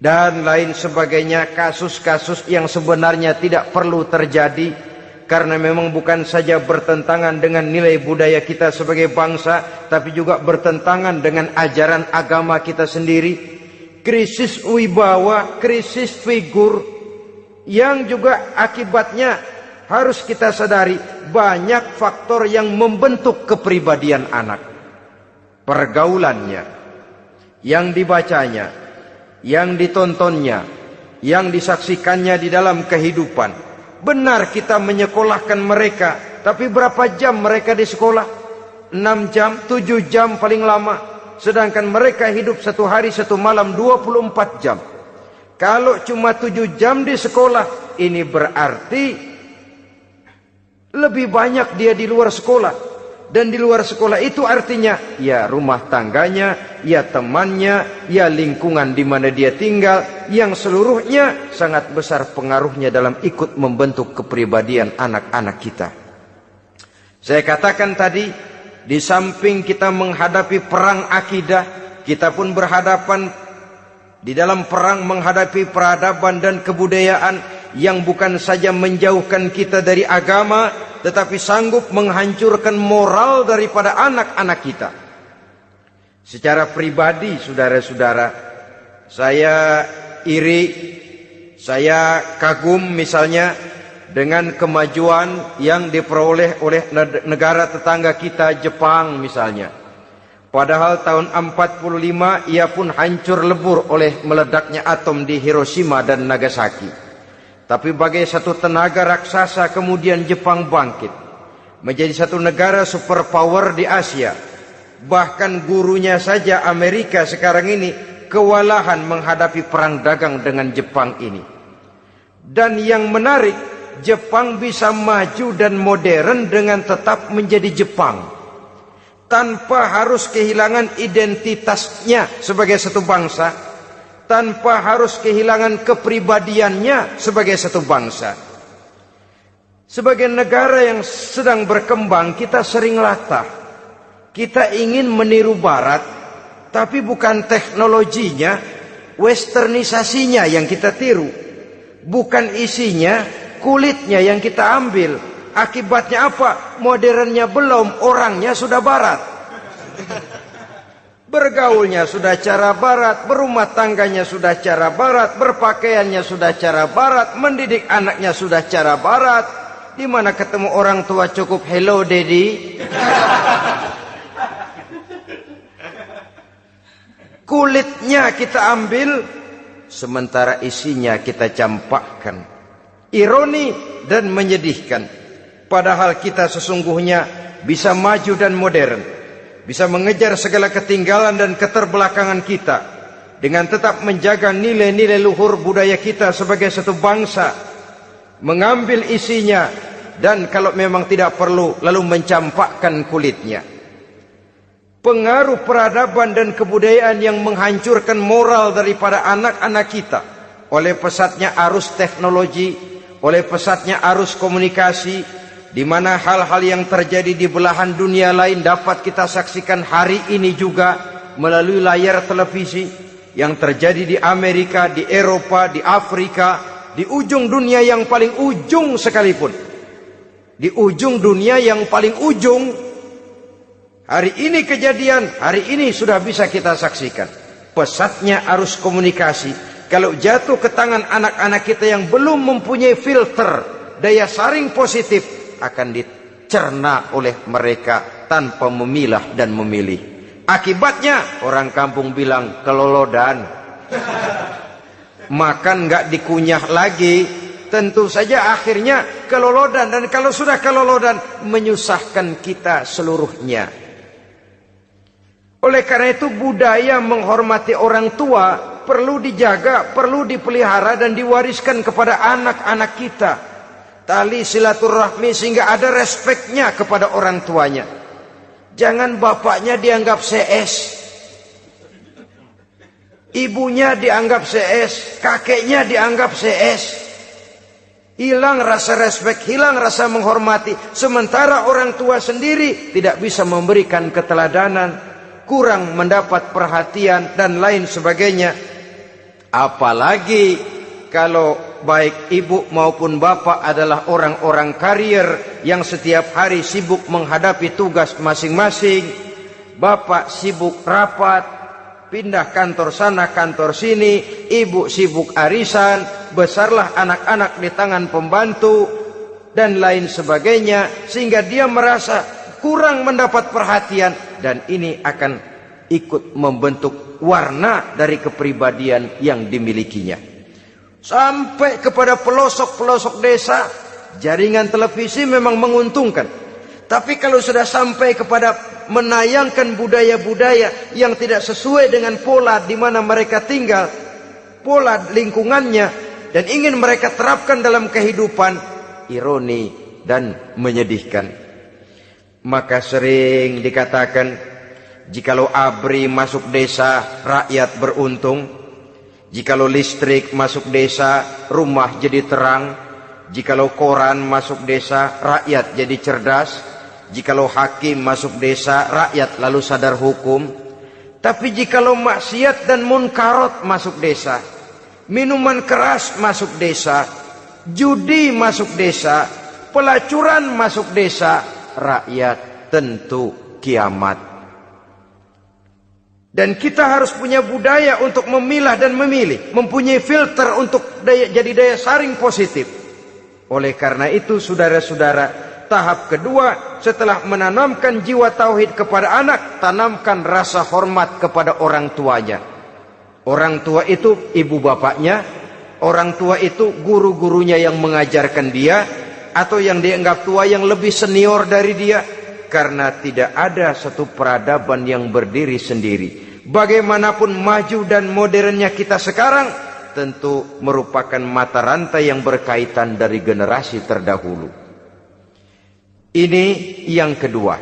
Dan lain sebagainya, kasus-kasus yang sebenarnya tidak perlu terjadi, karena memang bukan saja bertentangan dengan nilai budaya kita sebagai bangsa, tapi juga bertentangan dengan ajaran agama kita sendiri. Krisis wibawa, krisis figur, yang juga akibatnya harus kita sadari banyak faktor yang membentuk kepribadian anak. Pergaulannya, yang dibacanya, yang ditontonnya, yang disaksikannya di dalam kehidupan. Benar kita menyekolahkan mereka, tapi berapa jam mereka di sekolah? 6 jam, 7 jam paling lama. Sedangkan mereka hidup 1 hari 1 malam 24 jam. Kalau cuma 7 jam di sekolah, ini berarti lebih banyak dia di luar sekolah. Dan di luar sekolah itu artinya ya rumah tangganya, ya temannya, ya lingkungan di mana dia tinggal, yang seluruhnya sangat besar pengaruhnya dalam ikut membentuk kepribadian anak-anak kita. Saya katakan tadi, di samping kita menghadapi perang akidah, kita pun berhadapan di dalam perang menghadapi peradaban dan kebudayaan yang bukan saja menjauhkan kita dari agama, tetapi sanggup menghancurkan moral daripada anak-anak kita. Secara pribadi, saudara-saudara, saya iri, saya kagum misalnya dengan kemajuan yang diperoleh oleh negara tetangga kita, Jepang misalnya. Padahal tahun 45 ia pun hancur lebur oleh meledaknya atom di Hiroshima dan Nagasaki. Tapi bagai satu tenaga raksasa kemudian Jepang bangkit menjadi satu negara superpower di Asia. Bahkan gurunya saja Amerika sekarang ini kewalahan menghadapi perang dagang dengan Jepang ini. Dan yang menarik, Jepang bisa maju dan modern dengan tetap menjadi Jepang, tanpa harus kehilangan identitasnya sebagai satu bangsa, tanpa harus kehilangan kepribadiannya sebagai satu bangsa. Sebagai negara yang sedang berkembang, kita sering latah. Kita ingin meniru Barat, tapi bukan teknologinya, westernisasinya yang kita tiru. Bukan isinya, kulitnya yang kita ambil. Akibatnya apa? Modernnya belum, orangnya sudah Barat. Bergaulnya sudah cara Barat, berumah tangganya sudah cara Barat, berpakaiannya sudah cara Barat, mendidik anaknya sudah cara Barat. Di mana ketemu orang tua cukup hello daddy. Kulitnya kita ambil, sementara isinya kita campakkan. Ironi dan menyedihkan. Padahal kita sesungguhnya bisa maju dan modern, bisa mengejar segala ketinggalan dan keterbelakangan kita, dengan tetap menjaga nilai-nilai luhur budaya kita sebagai satu bangsa, mengambil isinya, dan kalau memang tidak perlu, lalu mencampakkan kulitnya. Pengaruh peradaban dan kebudayaan yang menghancurkan moral daripada anak-anak kita, oleh pesatnya arus teknologi, oleh pesatnya arus komunikasi, di mana hal-hal yang terjadi di belahan dunia lain dapat kita saksikan hari ini juga melalui layar televisi. Yang terjadi di Amerika, di Eropa, di Afrika, di ujung dunia yang paling ujung sekalipun. Di ujung dunia yang paling ujung, hari ini kejadian, hari ini sudah bisa kita saksikan. Pesatnya arus komunikasi, kalau jatuh ke tangan anak-anak kita yang belum mempunyai filter, daya saring positif, akan dicerna oleh mereka tanpa memilah dan memilih. Akibatnya orang kampung bilang kelolodan. Makan nggak dikunyah lagi. Tentu saja akhirnya kelolodan, dan kalau sudah kelolodan menyusahkan kita seluruhnya. Oleh karena itu budaya menghormati orang tua perlu dijaga, perlu dipelihara dan diwariskan kepada anak-anak kita. Tali silaturahmi sehingga ada respeknya kepada orang tuanya. Jangan bapaknya dianggap CS, ibunya dianggap CS, kakeknya dianggap CS. Hilang rasa respek, hilang rasa menghormati. Sementara orang tua sendiri tidak bisa memberikan keteladanan, kurang mendapat perhatian dan lain sebagainya. Apalagi kalau baik ibu maupun bapak adalah orang-orang karier yang setiap hari sibuk menghadapi tugas masing-masing. Bapak sibuk rapat, pindah kantor sana kantor sini, ibu sibuk arisan, besarlah anak-anak di tangan pembantu dan lain sebagainya, sehingga dia merasa kurang mendapat perhatian, dan ini akan ikut membentuk warna dari kepribadian yang dimilikinya. Sampai kepada pelosok-pelosok desa, jaringan televisi memang menguntungkan. Tapi kalau sudah sampai kepada menayangkan budaya-budaya yang tidak sesuai dengan pola di mana mereka tinggal, pola lingkungannya, dan ingin mereka terapkan dalam kehidupan, ironi dan menyedihkan. Maka sering dikatakan, jikalau ABRI masuk desa, rakyat beruntung. Jikalau listrik masuk desa, rumah jadi terang. Jikalau koran masuk desa, rakyat jadi cerdas. Jikalau hakim masuk desa, rakyat lalu sadar hukum. Tapi jikalau maksiat dan munkarat masuk desa, minuman keras masuk desa, judi masuk desa, pelacuran masuk desa, rakyat tentu kiamat. Dan kita harus punya budaya untuk memilah dan memilih, mempunyai filter untuk jadi daya saring positif. Oleh karena itu saudara-saudara, tahap kedua setelah menanamkan jiwa tauhid kepada anak, tanamkan rasa hormat kepada orang tuanya. Orang tua itu ibu bapaknya, orang tua itu guru-gurunya yang mengajarkan dia, atau yang dianggap tua yang lebih senior dari dia. Karena tidak ada satu peradaban yang berdiri sendiri. Bagaimanapun maju dan modernnya kita sekarang, tentu merupakan mata rantai yang berkaitan dari generasi terdahulu. Ini yang kedua.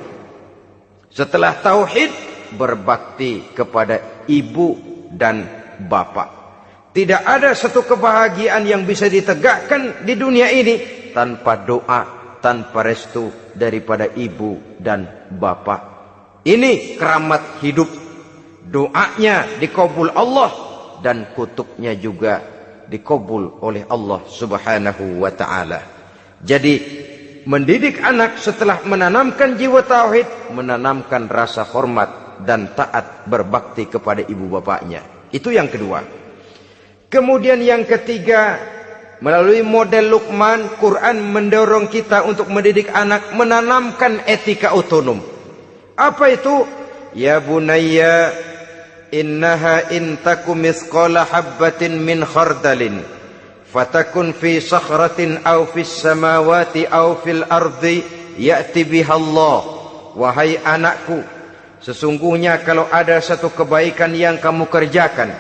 Setelah tauhid, berbakti kepada ibu dan bapak. Tidak ada satu kebahagiaan yang bisa ditegakkan di dunia ini tanpa doa, tanpa restu daripada ibu dan bapak. Ini keramat hidup. Doanya dikabul Allah dan kutuknya juga dikabul oleh Allah Subhanahu wa taala. Jadi mendidik anak setelah menanamkan jiwa tauhid, menanamkan rasa hormat dan taat berbakti kepada ibu bapaknya. Itu yang kedua. Kemudian yang ketiga, melalui model Luqman, Quran mendorong kita untuk mendidik anak, menanamkan etika otonom. Apa itu? Ya bunayya, innaha in taku mithqala habbatin min khardalin fatakun fi sakhratin aw fis samawati aw fil ardi ya'ti biha Allah. Wahai anakku, sesungguhnya kalau ada satu kebaikan yang kamu kerjakan,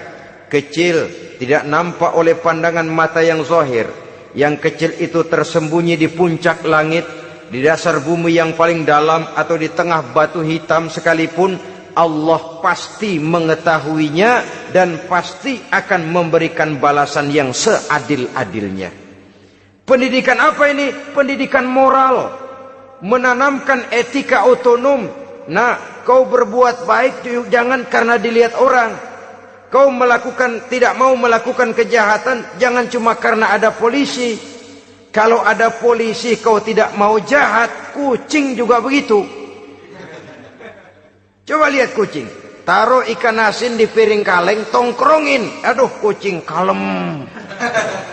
kecil, tidak nampak oleh pandangan mata yang zahir, yang kecil itu tersembunyi di puncak langit, di dasar bumi yang paling dalam, atau di tengah batu hitam sekalipun, Allah pasti mengetahuinya dan pasti akan memberikan balasan yang seadil-adilnya. Pendidikan apa ini? Pendidikan moral, menanamkan etika otonom. Nah, kau berbuat baik jangan karena dilihat orang. Kau tidak mau melakukan kejahatan jangan cuma karena ada polisi. Kalau ada polisi kau tidak mau jahat, kucing juga begitu. Coba lihat kucing, taruh ikan asin di piring kaleng, tongkrongin. Aduh, kucing kalem,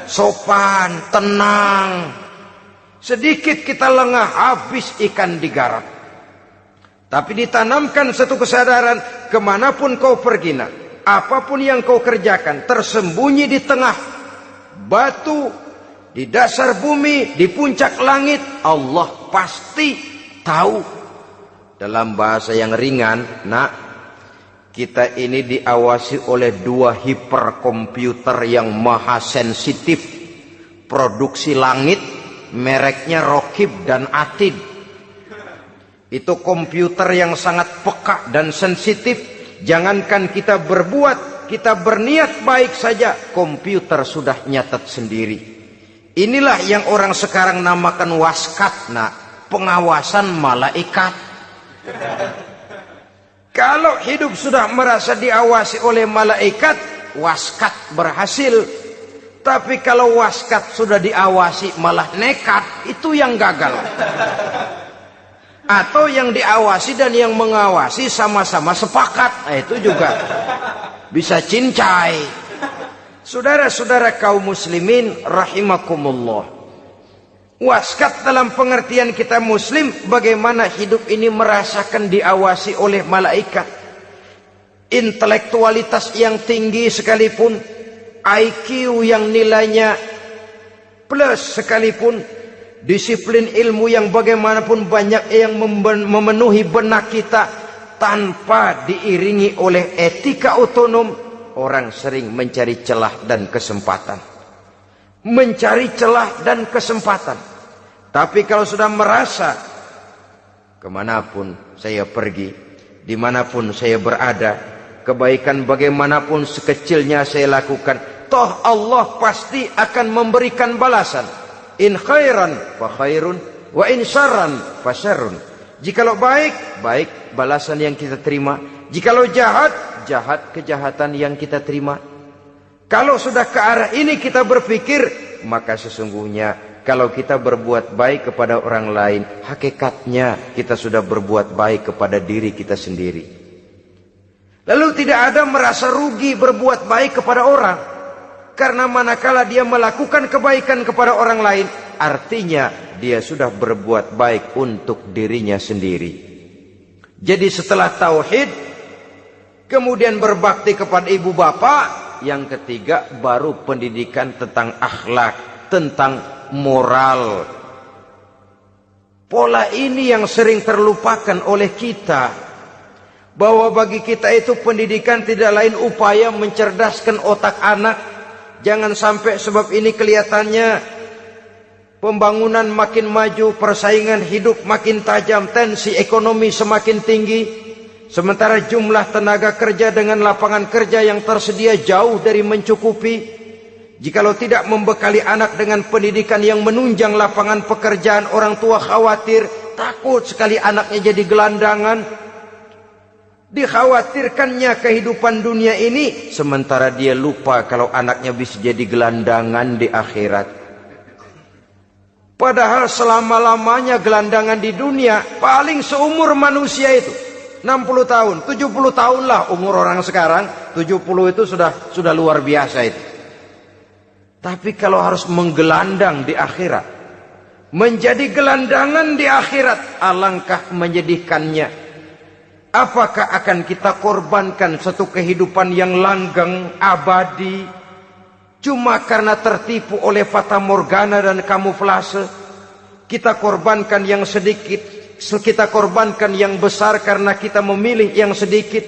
sopan, tenang. Sedikit kita lengah, habis ikan digarap. Tapi ditanamkan satu kesadaran, kemanapun kau pergi, nak, apapun yang kau kerjakan, tersembunyi di tengah batu, di dasar bumi, di puncak langit, Allah pasti tahu. Dalam bahasa yang ringan, nak, Kita ini diawasi oleh 2 hiperkomputer yang maha sensitif. Produksi langit, mereknya Rokib dan Atid. Itu komputer yang sangat peka dan sensitif. Jangankan kita berbuat, kita berniat baik saja, komputer sudah nyatet sendiri. Inilah yang orang sekarang namakan waskat, pengawasan malaikat. Kalau hidup sudah merasa diawasi oleh malaikat, waskat berhasil. Tapi kalau waskat sudah diawasi malah nekat, itu yang gagal. Atau yang diawasi dan yang mengawasi sama-sama sepakat, itu juga bisa cincai. Saudara-saudara kaum muslimin rahimakumullah. Waskat dalam pengertian kita muslim, bagaimana hidup ini merasakan diawasi oleh malaikat. Intelektualitas yang tinggi sekalipun, IQ yang nilainya plus sekalipun, disiplin ilmu yang bagaimanapun banyak yang memenuhi benak kita, tanpa diiringi oleh etika otonom, orang sering mencari celah dan kesempatan. Mencari celah dan kesempatan. Tapi kalau sudah merasa, kemanapun saya pergi, dimanapun saya berada, kebaikan bagaimanapun sekecilnya saya lakukan, toh Allah pasti akan memberikan balasan. In khairan fa khairun, wa in syarran fa syarrun. Jikalau baik, baik balasan yang kita terima. Jikalau jahat, jahat kejahatan yang kita terima. Kalau sudah ke arah ini kita berpikir, maka sesungguhnya kalau kita berbuat baik kepada orang lain, hakikatnya kita sudah berbuat baik kepada diri kita sendiri. Lalu tidak ada merasa rugi berbuat baik kepada orang. Karena manakala dia melakukan kebaikan kepada orang lain, artinya dia sudah berbuat baik untuk dirinya sendiri. Jadi setelah tauhid, kemudian berbakti kepada ibu bapak, yang ketiga baru pendidikan tentang akhlak, tentang moral. Pola ini yang sering terlupakan oleh kita, bahwa bagi kita itu pendidikan tidak lain upaya mencerdaskan otak anak. Jangan sampai sebab ini kelihatannya pembangunan makin maju, persaingan hidup makin tajam, tensi ekonomi semakin tinggi, sementara jumlah tenaga kerja dengan lapangan kerja yang tersedia jauh dari mencukupi. Jikalau tidak membekali anak dengan pendidikan yang menunjang lapangan pekerjaan, orang tua khawatir, takut sekali anaknya jadi gelandangan. Dikhawatirkannya kehidupan dunia ini, sementara dia lupa kalau anaknya bisa jadi gelandangan di akhirat. Padahal selama-lamanya gelandangan di dunia, paling seumur manusia itu 60 tahun, 70 tahun lah umur orang sekarang. 70 itu sudah luar biasa itu. Tapi kalau harus menggelandang di akhirat, menjadi gelandangan di akhirat, alangkah menyedihkannya. Apakah akan kita korbankan satu kehidupan yang langgeng, abadi, cuma karena tertipu oleh fata morgana dan kamuflase? Kita korbankan yang sedikit, kita korbankan yang besar karena kita memilih yang sedikit.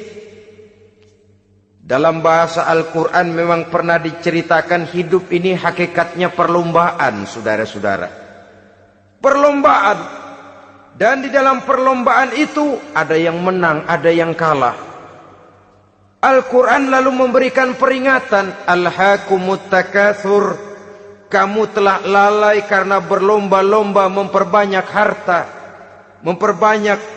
Dalam bahasa Al-Quran memang pernah diceritakan hidup ini hakikatnya perlombaan, saudara-saudara. Perlombaan. Dan di dalam perlombaan itu ada yang menang, ada yang kalah. Al-Quran lalu memberikan peringatan, Alhaakumut takatsur, kamu telah lalai karena berlomba-lomba memperbanyak harta,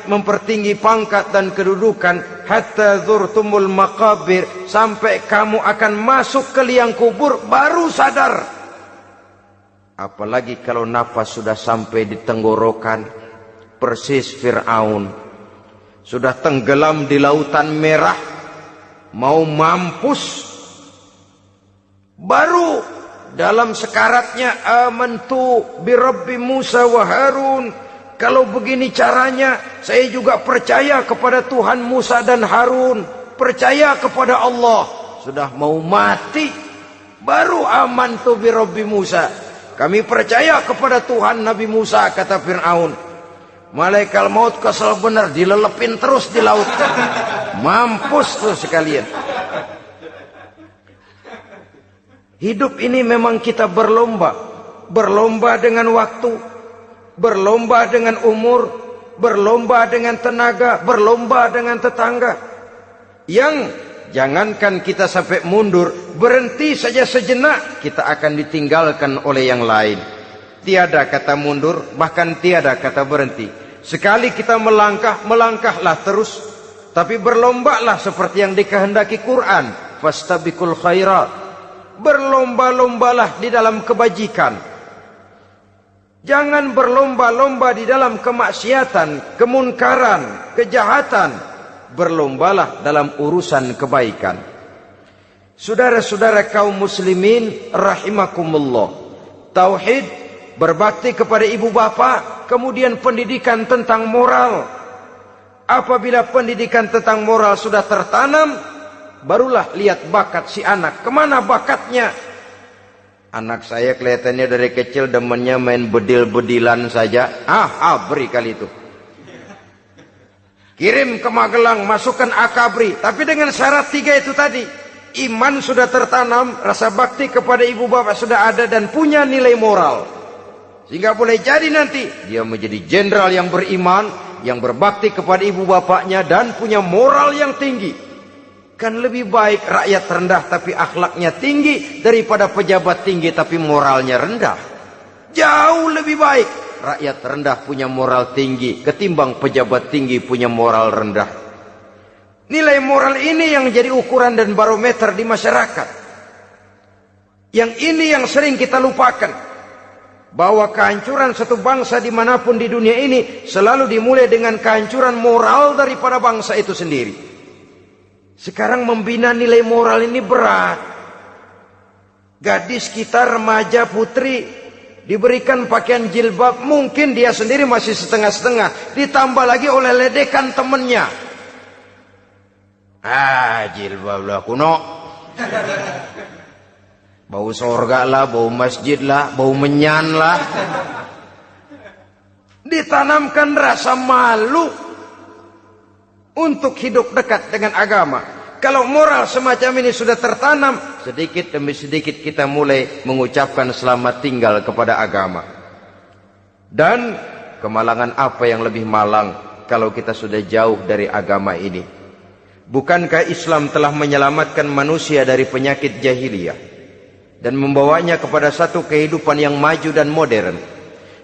mempertinggi pangkat dan kedudukan, hatta zurtumul maqabir, sampai kamu akan masuk ke liang kubur baru sadar. Apalagi kalau nafas sudah sampai di tenggorokan. Persis Fir'aun sudah tenggelam di lautan merah, mau mampus, baru dalam sekaratnya amantu birabbi Musa wa Harun. Kalau begini caranya, saya juga percaya kepada Tuhan Musa dan Harun, percaya kepada Allah. Sudah mau mati, baru amantu birabbi Musa, kami percaya kepada Tuhan Nabi Musa, kata Fir'aun. Malaikat maut kesel bener, dilelepin terus di laut. Mampus tuh sekalian. Hidup ini memang kita berlomba. Berlomba dengan waktu, berlomba dengan umur, berlomba dengan tenaga, berlomba dengan tetangga. Yang jangankan kita sampai mundur, berhenti saja sejenak, kita akan ditinggalkan oleh yang lain. Tiada kata mundur, bahkan tiada kata berhenti. Sekali kita melangkah, melangkahlah terus. Tapi berlombalah seperti yang dikehendaki Quran. Fastabiqul khairat. Berlomba-lombalah di dalam kebajikan. Jangan berlomba-lomba di dalam kemaksiatan, kemunkaran, kejahatan. Berlombalah dalam urusan kebaikan. Saudara-saudara kaum muslimin rahimakumullah. Tauhid, berbakti kepada ibu bapa, kemudian pendidikan tentang moral. Apabila pendidikan tentang moral sudah tertanam, barulah lihat bakat si anak. Kemana bakatnya? Anak saya kelihatannya dari kecil demennya main bedil-bedilan saja. Beri kali itu. Kirim ke Magelang, masukkan akabri. Tapi dengan syarat 3 itu tadi. Iman sudah tertanam, rasa bakti kepada ibu bapak sudah ada, dan punya nilai moral. Sehingga boleh jadi nanti dia menjadi jenderal yang beriman, yang berbakti kepada ibu bapaknya, dan punya moral yang tinggi. Kan lebih baik rakyat rendah tapi akhlaknya tinggi, daripada pejabat tinggi tapi moralnya rendah. Jauh lebih baik rakyat rendah punya moral tinggi ketimbang pejabat tinggi punya moral rendah. Nilai moral ini yang jadi ukuran dan barometer di masyarakat. Yang ini yang sering kita lupakan, bahwa kehancuran satu bangsa dimanapun di dunia ini selalu dimulai dengan kehancuran moral daripada bangsa itu sendiri. Sekarang membina nilai moral ini berat. Gadis kita, remaja, putri, diberikan pakaian jilbab, mungkin dia sendiri masih setengah-setengah, ditambah lagi oleh ledekan temennya. Jilbab lah kuno. Bau sorga lah, bau masjid lah, bau menyan lah. Ditanamkan rasa malu untuk hidup dekat dengan agama. Kalau moral semacam ini sudah tertanam, sedikit demi sedikit kita mulai mengucapkan selamat tinggal kepada agama. Dan kemalangan apa yang lebih malang kalau kita sudah jauh dari agama ini? Bukankah Islam telah menyelamatkan manusia dari penyakit jahiliyah dan membawanya kepada satu kehidupan yang maju dan modern?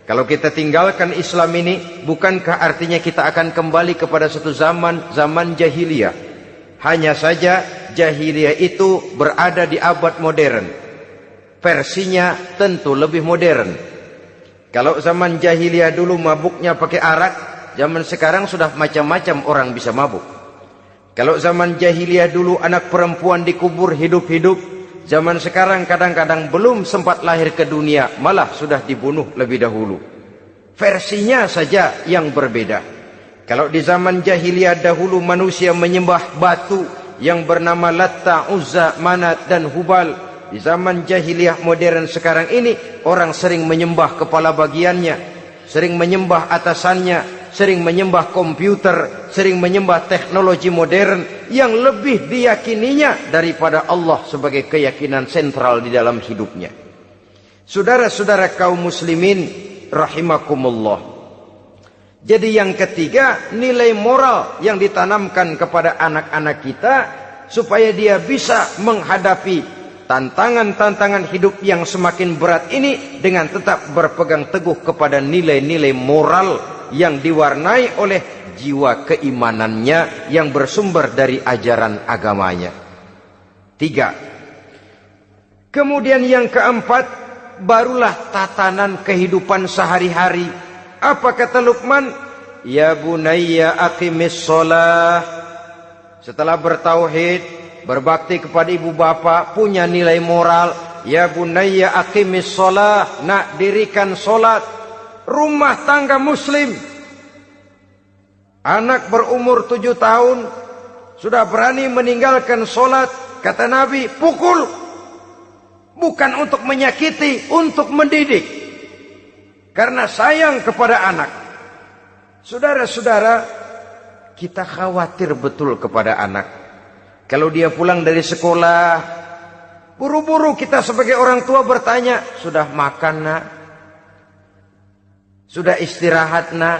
Kalau kita tinggalkan Islam ini, bukankah artinya kita akan kembali kepada satu zaman jahiliyah? Hanya saja jahiliyah itu berada di abad modern. Versinya tentu lebih modern. Kalau zaman jahiliyah dulu mabuknya pakai arak, zaman sekarang sudah macam-macam orang bisa mabuk. Kalau zaman jahiliyah dulu anak perempuan dikubur hidup-hidup, zaman sekarang kadang-kadang belum sempat lahir ke dunia, malah sudah dibunuh lebih dahulu. Versinya saja yang berbeda. Kalau di zaman jahiliyah dahulu manusia menyembah batu yang bernama Latta, Uzza, Manat dan Hubal. Di zaman jahiliyah modern sekarang ini, orang sering menyembah kepala bagiannya, sering menyembah atasannya, sering menyembah komputer, sering menyembah teknologi modern yang lebih diyakininya daripada Allah sebagai keyakinan sentral di dalam hidupnya. Saudara-saudara kaum muslimin rahimakumullah. Jadi yang ketiga, nilai moral yang ditanamkan kepada anak-anak kita supaya dia bisa menghadapi tantangan-tantangan hidup yang semakin berat ini dengan tetap berpegang teguh kepada nilai-nilai moral yang diwarnai oleh jiwa keimanannya yang bersumber dari ajaran agamanya. 3. Kemudian yang keempat, barulah tatanan kehidupan sehari-hari. Apa kata Luqman? Ya bunayya aqimis shalah. Setelah bertauhid, berbakti kepada ibu bapa, punya nilai moral. Ya bunayya aqimis shalah. Nak, dirikan solat. Rumah tangga muslim. Anak berumur 7 tahun sudah berani meninggalkan solat. Kata Nabi, pukul. Bukan untuk menyakiti, untuk mendidik. Karena sayang kepada anak. Saudara-saudara, kita khawatir betul kepada anak. Kalau dia pulang dari sekolah, buru-buru kita sebagai orang tua bertanya, sudah makan nak? Sudah istirahat nak?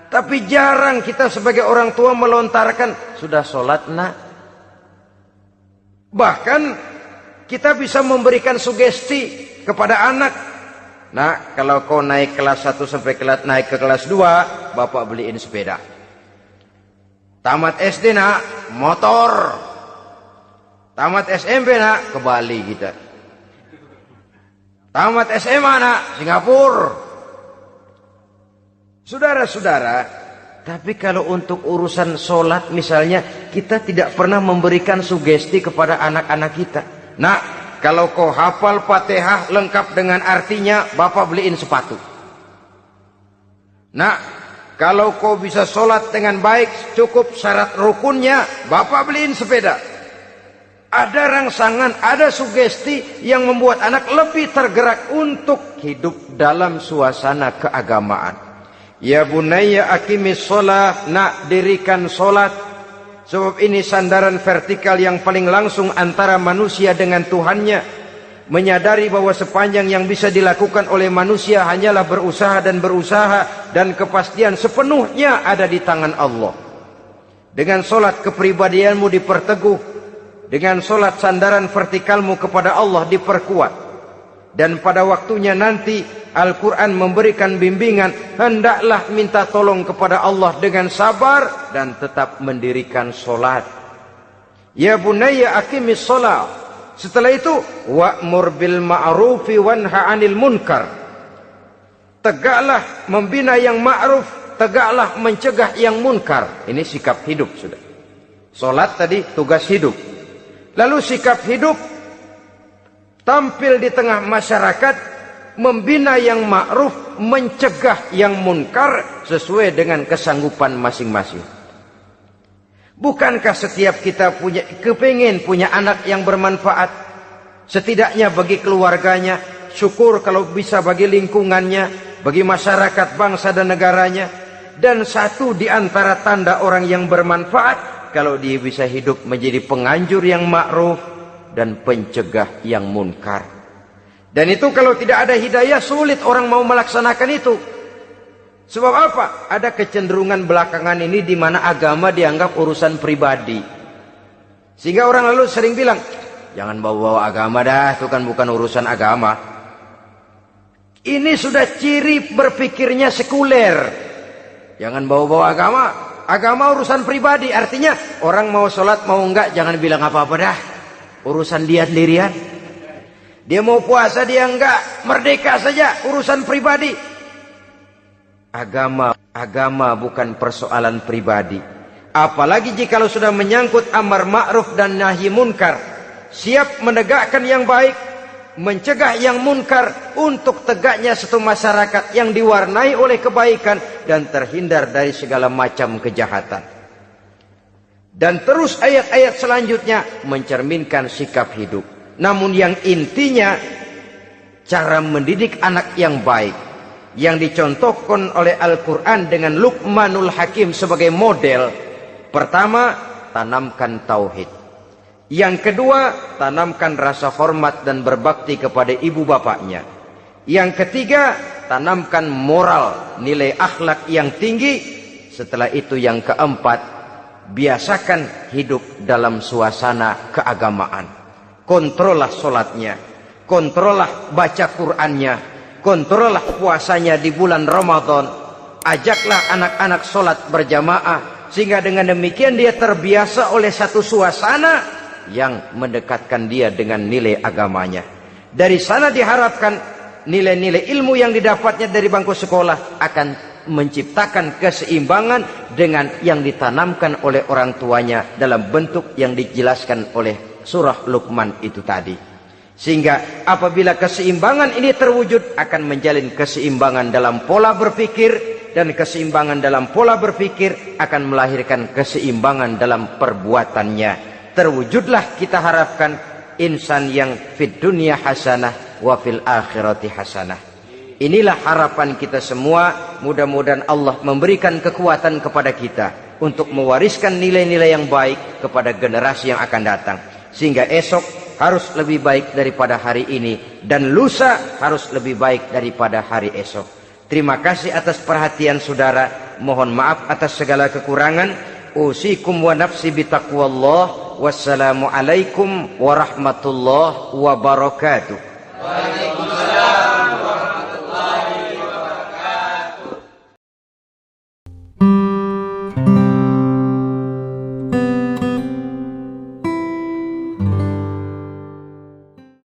Tapi jarang kita sebagai orang tua melontarkan, sudah sholat nak? Bahkan kita bisa memberikan sugesti kepada anak. Nah, kalau kau naik kelas 1 sampai naik ke kelas 2, bapak beliin sepeda. Tamat SD nak, motor. Tamat SMP nak, ke Bali kita. Tamat SMA nak, Singapura. Saudara-saudara, tapi kalau untuk urusan sholat misalnya, kita tidak pernah memberikan sugesti kepada anak-anak kita. Nah, kalau kau hafal Fatihah lengkap dengan artinya, bapak beliin sepatu. Nah, kalau kau bisa sholat dengan baik, cukup syarat rukunnya, bapak beliin sepeda. Ada rangsangan, ada sugesti yang membuat anak lebih tergerak untuk hidup dalam suasana keagamaan. Ya bunayya aqimis sholah, nak dirikan sholat. Sebab ini sandaran vertikal yang paling langsung antara manusia dengan Tuhannya. Menyadari bahwa sepanjang yang bisa dilakukan oleh manusia hanyalah berusaha dan berusaha, dan kepastian sepenuhnya ada di tangan Allah. Dengan sholat kepribadianmu diperteguh, dengan sholat sandaran vertikalmu kepada Allah diperkuat. Dan pada waktunya nanti Al-Quran memberikan bimbingan, hendaklah minta tolong kepada Allah dengan sabar dan tetap mendirikan sholat. Ya bunayya aqimis sholat. Setelah itu, wa'mur bil ma'rufi wanha 'anil munkar. Tegaklah membina yang ma'ruf, tegaklah mencegah yang munkar. Ini sikap hidup sudah. Sholat tadi tugas hidup. Lalu sikap hidup tampil di tengah masyarakat, membina yang ma'ruf, mencegah yang munkar sesuai dengan kesanggupan masing-masing. Bukankah setiap kita kepingin punya anak yang bermanfaat, setidaknya bagi keluarganya, syukur kalau bisa bagi lingkungannya, bagi masyarakat, bangsa dan negaranya. Dan satu di antara tanda orang yang bermanfaat, kalau dia bisa hidup menjadi penganjur yang ma'ruf dan pencegah yang munkar. Dan itu kalau tidak ada hidayah, sulit orang mau melaksanakan itu. Sebab apa? Ada kecenderungan belakangan ini di mana agama dianggap urusan pribadi. Sehingga orang lalu sering bilang, jangan bawa-bawa agama dah, itu kan bukan urusan agama. Ini sudah ciri berpikirnya sekuler. Jangan bawa-bawa agama. Agama urusan pribadi, artinya orang mau sholat mau enggak jangan bilang apa-apa dah. Urusan dia sendirian. Dia mau puasa dia enggak, merdeka saja, urusan pribadi. Agama bukan persoalan pribadi. Apalagi jika sudah menyangkut amar ma'ruf dan nahi munkar. Siap menegakkan yang baik, mencegah yang munkar, untuk tegaknya satu masyarakat yang diwarnai oleh kebaikan dan terhindar dari segala macam kejahatan. Dan terus ayat-ayat selanjutnya mencerminkan sikap hidup. Namun yang intinya, cara mendidik anak yang baik, yang dicontohkan oleh Al-Quran dengan Luqmanul Hakim sebagai model. Pertama, tanamkan tauhid. Yang kedua, tanamkan rasa hormat dan berbakti kepada ibu bapaknya. Yang ketiga, tanamkan moral, nilai akhlak yang tinggi. Setelah itu yang keempat, biasakan hidup dalam suasana keagamaan. Kontrollah sholatnya, kontrollah baca Qur'annya, kontrollah puasanya di bulan Ramadan. Ajaklah anak-anak sholat berjamaah, sehingga dengan demikian dia terbiasa oleh satu suasana yang mendekatkan dia dengan nilai agamanya. Dari sana diharapkan nilai-nilai ilmu yang didapatnya dari bangku sekolah akan menciptakan keseimbangan dengan yang ditanamkan oleh orang tuanya dalam bentuk yang dijelaskan oleh surah Luqman itu tadi. Sehingga apabila keseimbangan ini terwujud, akan menjalin keseimbangan dalam pola berpikir, dan keseimbangan dalam pola berpikir akan melahirkan keseimbangan dalam perbuatannya. Terwujudlah kita harapkan insan yang fid dunya hasanah wa fil akhirati hasanah. Inilah harapan kita semua. Mudah-mudahan Allah memberikan kekuatan kepada kita untuk mewariskan nilai-nilai yang baik kepada generasi yang akan datang, sehingga esok harus lebih baik daripada hari ini, dan lusa harus lebih baik daripada hari esok. Terima kasih atas perhatian saudara. Mohon maaf atas segala kekurangan. Usikum wa nafsi bitaqwallah. Wassalamualaikum warahmatullahi wabarakatuh.